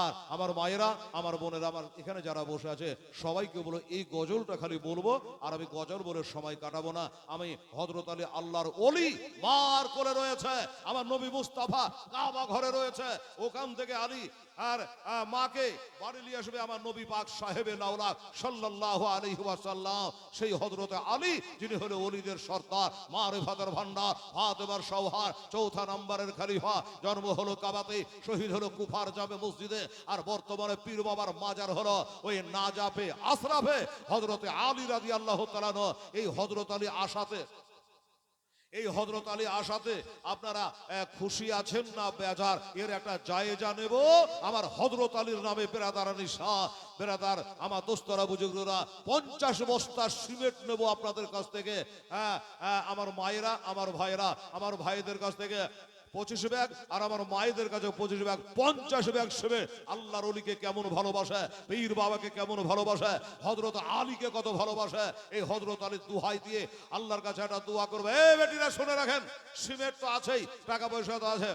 আর আমার মায়েরা, আমার বোনেরা, আমার এখানে যারা বসে আছে সবাইকে বলো, এই গজলটা খালি বলবো, আর আমি গজল বলে সময় কাটাবো না। আমি হযরত আলী আল্লাহর ওলি মার কোলে রয়েছে, আমার নবী মুস্তাফা কাবা ঘরে রয়েছে, ওখান থেকে আলী আর মাকে বাড়ি নিয়ে আসবে আমার নবী পাক সাহেবে লাউলা সাল্লাল্লাহু আলাইহি ওয়াসাল্লাম। সেই হযরত আলী যিনি হলো ওলিদের সর্দার, মারিফাতের ভান্ডার, ফাতেমার সওহার, 4 নম্বরের খলিফা। জন্ম হলো কাবাতে, শহীদ হলো কুফার জামে মসজিদে, আর বর্তমানে পীর বাবার মাজার হলো ওই নাজাফে আশরাফে হযরতে আলী রাদিয়াল্লাহু তাআলা। এই হযরত আলী আশাতে, এই হযরত আলী আশাতে আপনারা খুশি আছেন না বেজার, এর একটা জায়েজা নেব আমার হযরত আলীর নামে। বেরাদারানি শাহ, বেরাদার আমার দোস্তরা বুজুর্গরা, 50 বস্তা সিমেন্ট নেব আপনাদের কাছ থেকে। আমার মায়েরা, আমার ভাইয়েরা, আমার ভাইদের কাছ থেকে 25 ব্যাগ, আর আমার মায়েদের কাছে 25 ব্যাগ, 50 ব্যাগ সিমেন্ট। আল্লাহর ওলিকে কেমন ভালোবাসে, পীর বাবাকে কেমন ভালোবাসে, হযরত আলীকে কত ভালোবাসে। এই হযরত আলীর দোহাই দিয়ে আল্লাহর কাছে একটা দোয়া করবে। এই বেটিরা শুনে রাখেন, সিমেন্ট তো আছেই, টাকা পয়সা তো আছে।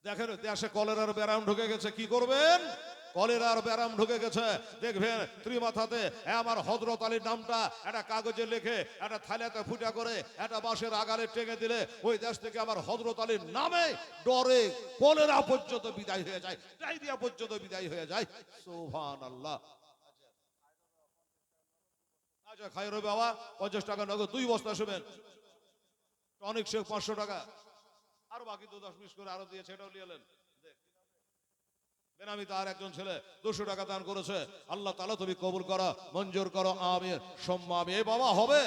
দেখেন দেশে কলেরার ব্যারাম ঢুকে গেছে, কি করবেন? কলেরার ব্যারাম ঢুকে গেছে, দেখবেন ত্রিমাথাতে আমার হযরত আলীর নামটা একটা কাগজে লিখে একটা থালাতে ফুটা করে একটা বাঁশের আগালে টেঙে দিলে ওই দেশ থেকে আমার হযরত আলীর নামে ডরে কলেরা পর্যন্ত বিদায় হয়ে যায়, ডায়রিয়া পর্যন্ত বিদায় হয়ে যায়। সুবহানাল্লাহ। আচ্ছা খায়রো বাবা 50 টাকা নগদ 2 বস্তা সিমেন্ট। অনেক শেখ 500 টাকা, আর বাকি তো 10-20 করে আরো দিয়েছে, এটাও নিয়ে এলেন। বেনামি তার একজন ছেলে 200 টাকা দান করেছে। আল্লাহ তাআলা তুমি কবুল করো, মঞ্জুর করো, আমিন সুম্মা আমিন। এই বাবা হবে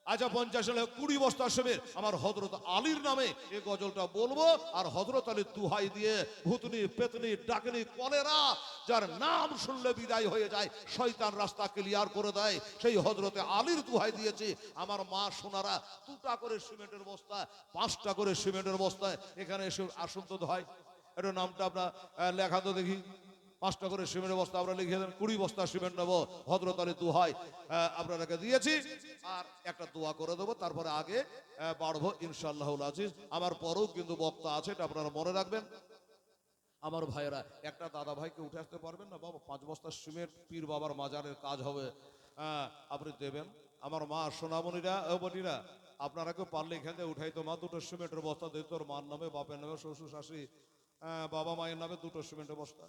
আচ্ছা 50 হলে 20 বস্তা সেমের আমার হযরত আলীর নামে এই গজলটা বলবো, আর হযরত আলীর দুহাই দিয়ে ভূতনি পেতনি ডাকনি কলেরা যার নাম শুনলে বিদায় হয়ে যায়, শয়তান রাস্তা ক্লিয়ার করে দেয়, সেই হযরতে আলীর দুহাই দিয়েছি। আমার মা সোনারা 2টা করে সিমেন্টের বস্তা, 5টা করে সিমেন্টের বস্তায় এখানে এসে আসুন তো ভাই, এটা নামটা আপনার লেখা তো দেখি। 5টা করে সিমেন্টের বস্তা আমরা লিখে দেন, 20 বস্তা সিমেন্ট নেবো, হযরত আলী দুহাই আপনাদেরকে দিয়েছি। আর একটা দোয়া করে দেবো, তারপরে আগে বাড়বো ইনশাআল্লাহুল আজিজ। আমার পরেও কিন্তু বক্তা আছে, এটা আপনারা মনে রাখবেন। আমার ভাইয়েরা, একটা দাদা ভাইকে উঠে আসতে পারবেন না বাবা? 5 বস্তা সিমেন্ট পীর বাবার মাজারের কাজ হবে, আপনি দেবেন। আমার মা সোনামণিরা ও বোনিরা, আপনারা কেউ পারলে এখান থেকে উঠাই তো মা, 2টো সিমেন্টের বস্তা দিত, তোর মার নামে, বাপের নামে, শ্বশুর শাশুড়ি বাবা মায়ের নামে 2টো সিমেন্টের বস্তা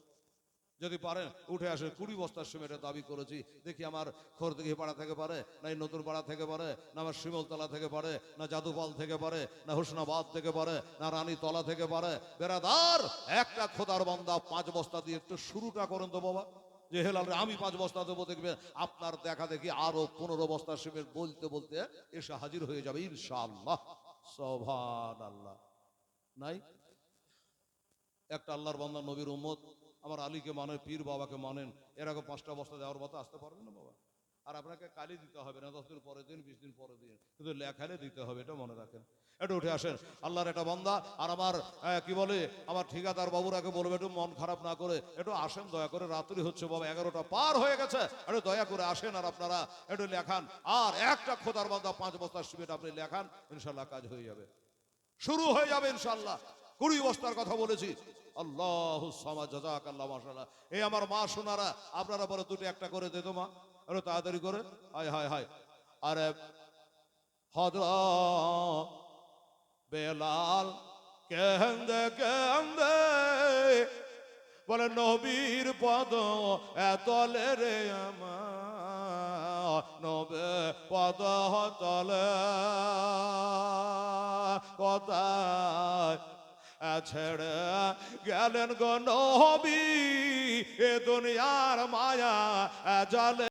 যদি পারেন উঠে আসে। 20 বস্তার সিমেন্টের দাবি করেছি। দেখি আমার খড়দিঘি পাড়া থেকে পারে, না এই নতুন পাড়া থেকে পারে, না আমার শিমলতলা থেকে পারে, না জাদুপাল থেকে পারে, না হোসনাবাদ থেকে পারে, না রানীতলা থেকে পারে। বেরাদার, একটা খোদার বান্দা 5 বস্তা দিয়ে একটু শুরুটা করেন তো বাবা। যে হেলাল আমি 5 বস্তা দেবো, দেখবেন আপনার দেখা দেখি আরো 15 বস্তা সিমেন্ট বলতে বলতে এসে হাজির হয়ে যাবে ইনশাআল্লাহ। সুবহানাল্লাহ। নাই একটা আল্লাহর বান্দা, নবীর উম্মত, আমার আলীকে মানে, পীর বাবাকে মানেন, এরকম 5টা বস্তা দেওয়ার মতো আসতে পারবেন না বাবা? আর আপনাকে কালি দিতে হবে না, 10 দিন পরে দিন, 20 দিন পরে দিন, কিন্তু লেখালে দিতে হবে, এটা মনে রাখেন। একটু উঠে আসেন, আল্লাহর একটা বান্দা। আর আমার কি বলে, আমার ঠিকাদার বাবুরাকে বলবে একটু মন খারাপ না করে একটু আসেন দয়া করে, রাত্রি হচ্ছে বাবা, 11টা পার হয়ে গেছে, একটু দয়া করে আসেন আর আপনারা একটু লেখান। আর একটা খোদার বান্দা 5 বস্তার সিমেন্ট আপনি লেখান, ইনশাল্লাহ কাজ হয়ে যাবে, শুরু হয়ে যাবে ইনশাল্লাহ। 20 বস্তার কথা বলেছি। আল্লাহু সামাদ, জাযাকাল্লাহ, মাশাআল্লাহ। এই আমার মা সোনারা, আপনারা বলে 2টো একটা করে দে তো মা, আরে তাড়াতাড়ি করে। হায় হায় হায়। আরে হযরত বেলাল কেন্দে কেন্দে বলে নবীর পদ এতলে রে আমার, নবে পদ তলে কোথায় ছেড়ে গেলেন গো নবী, এ দুনিয়ার মায়া জালে।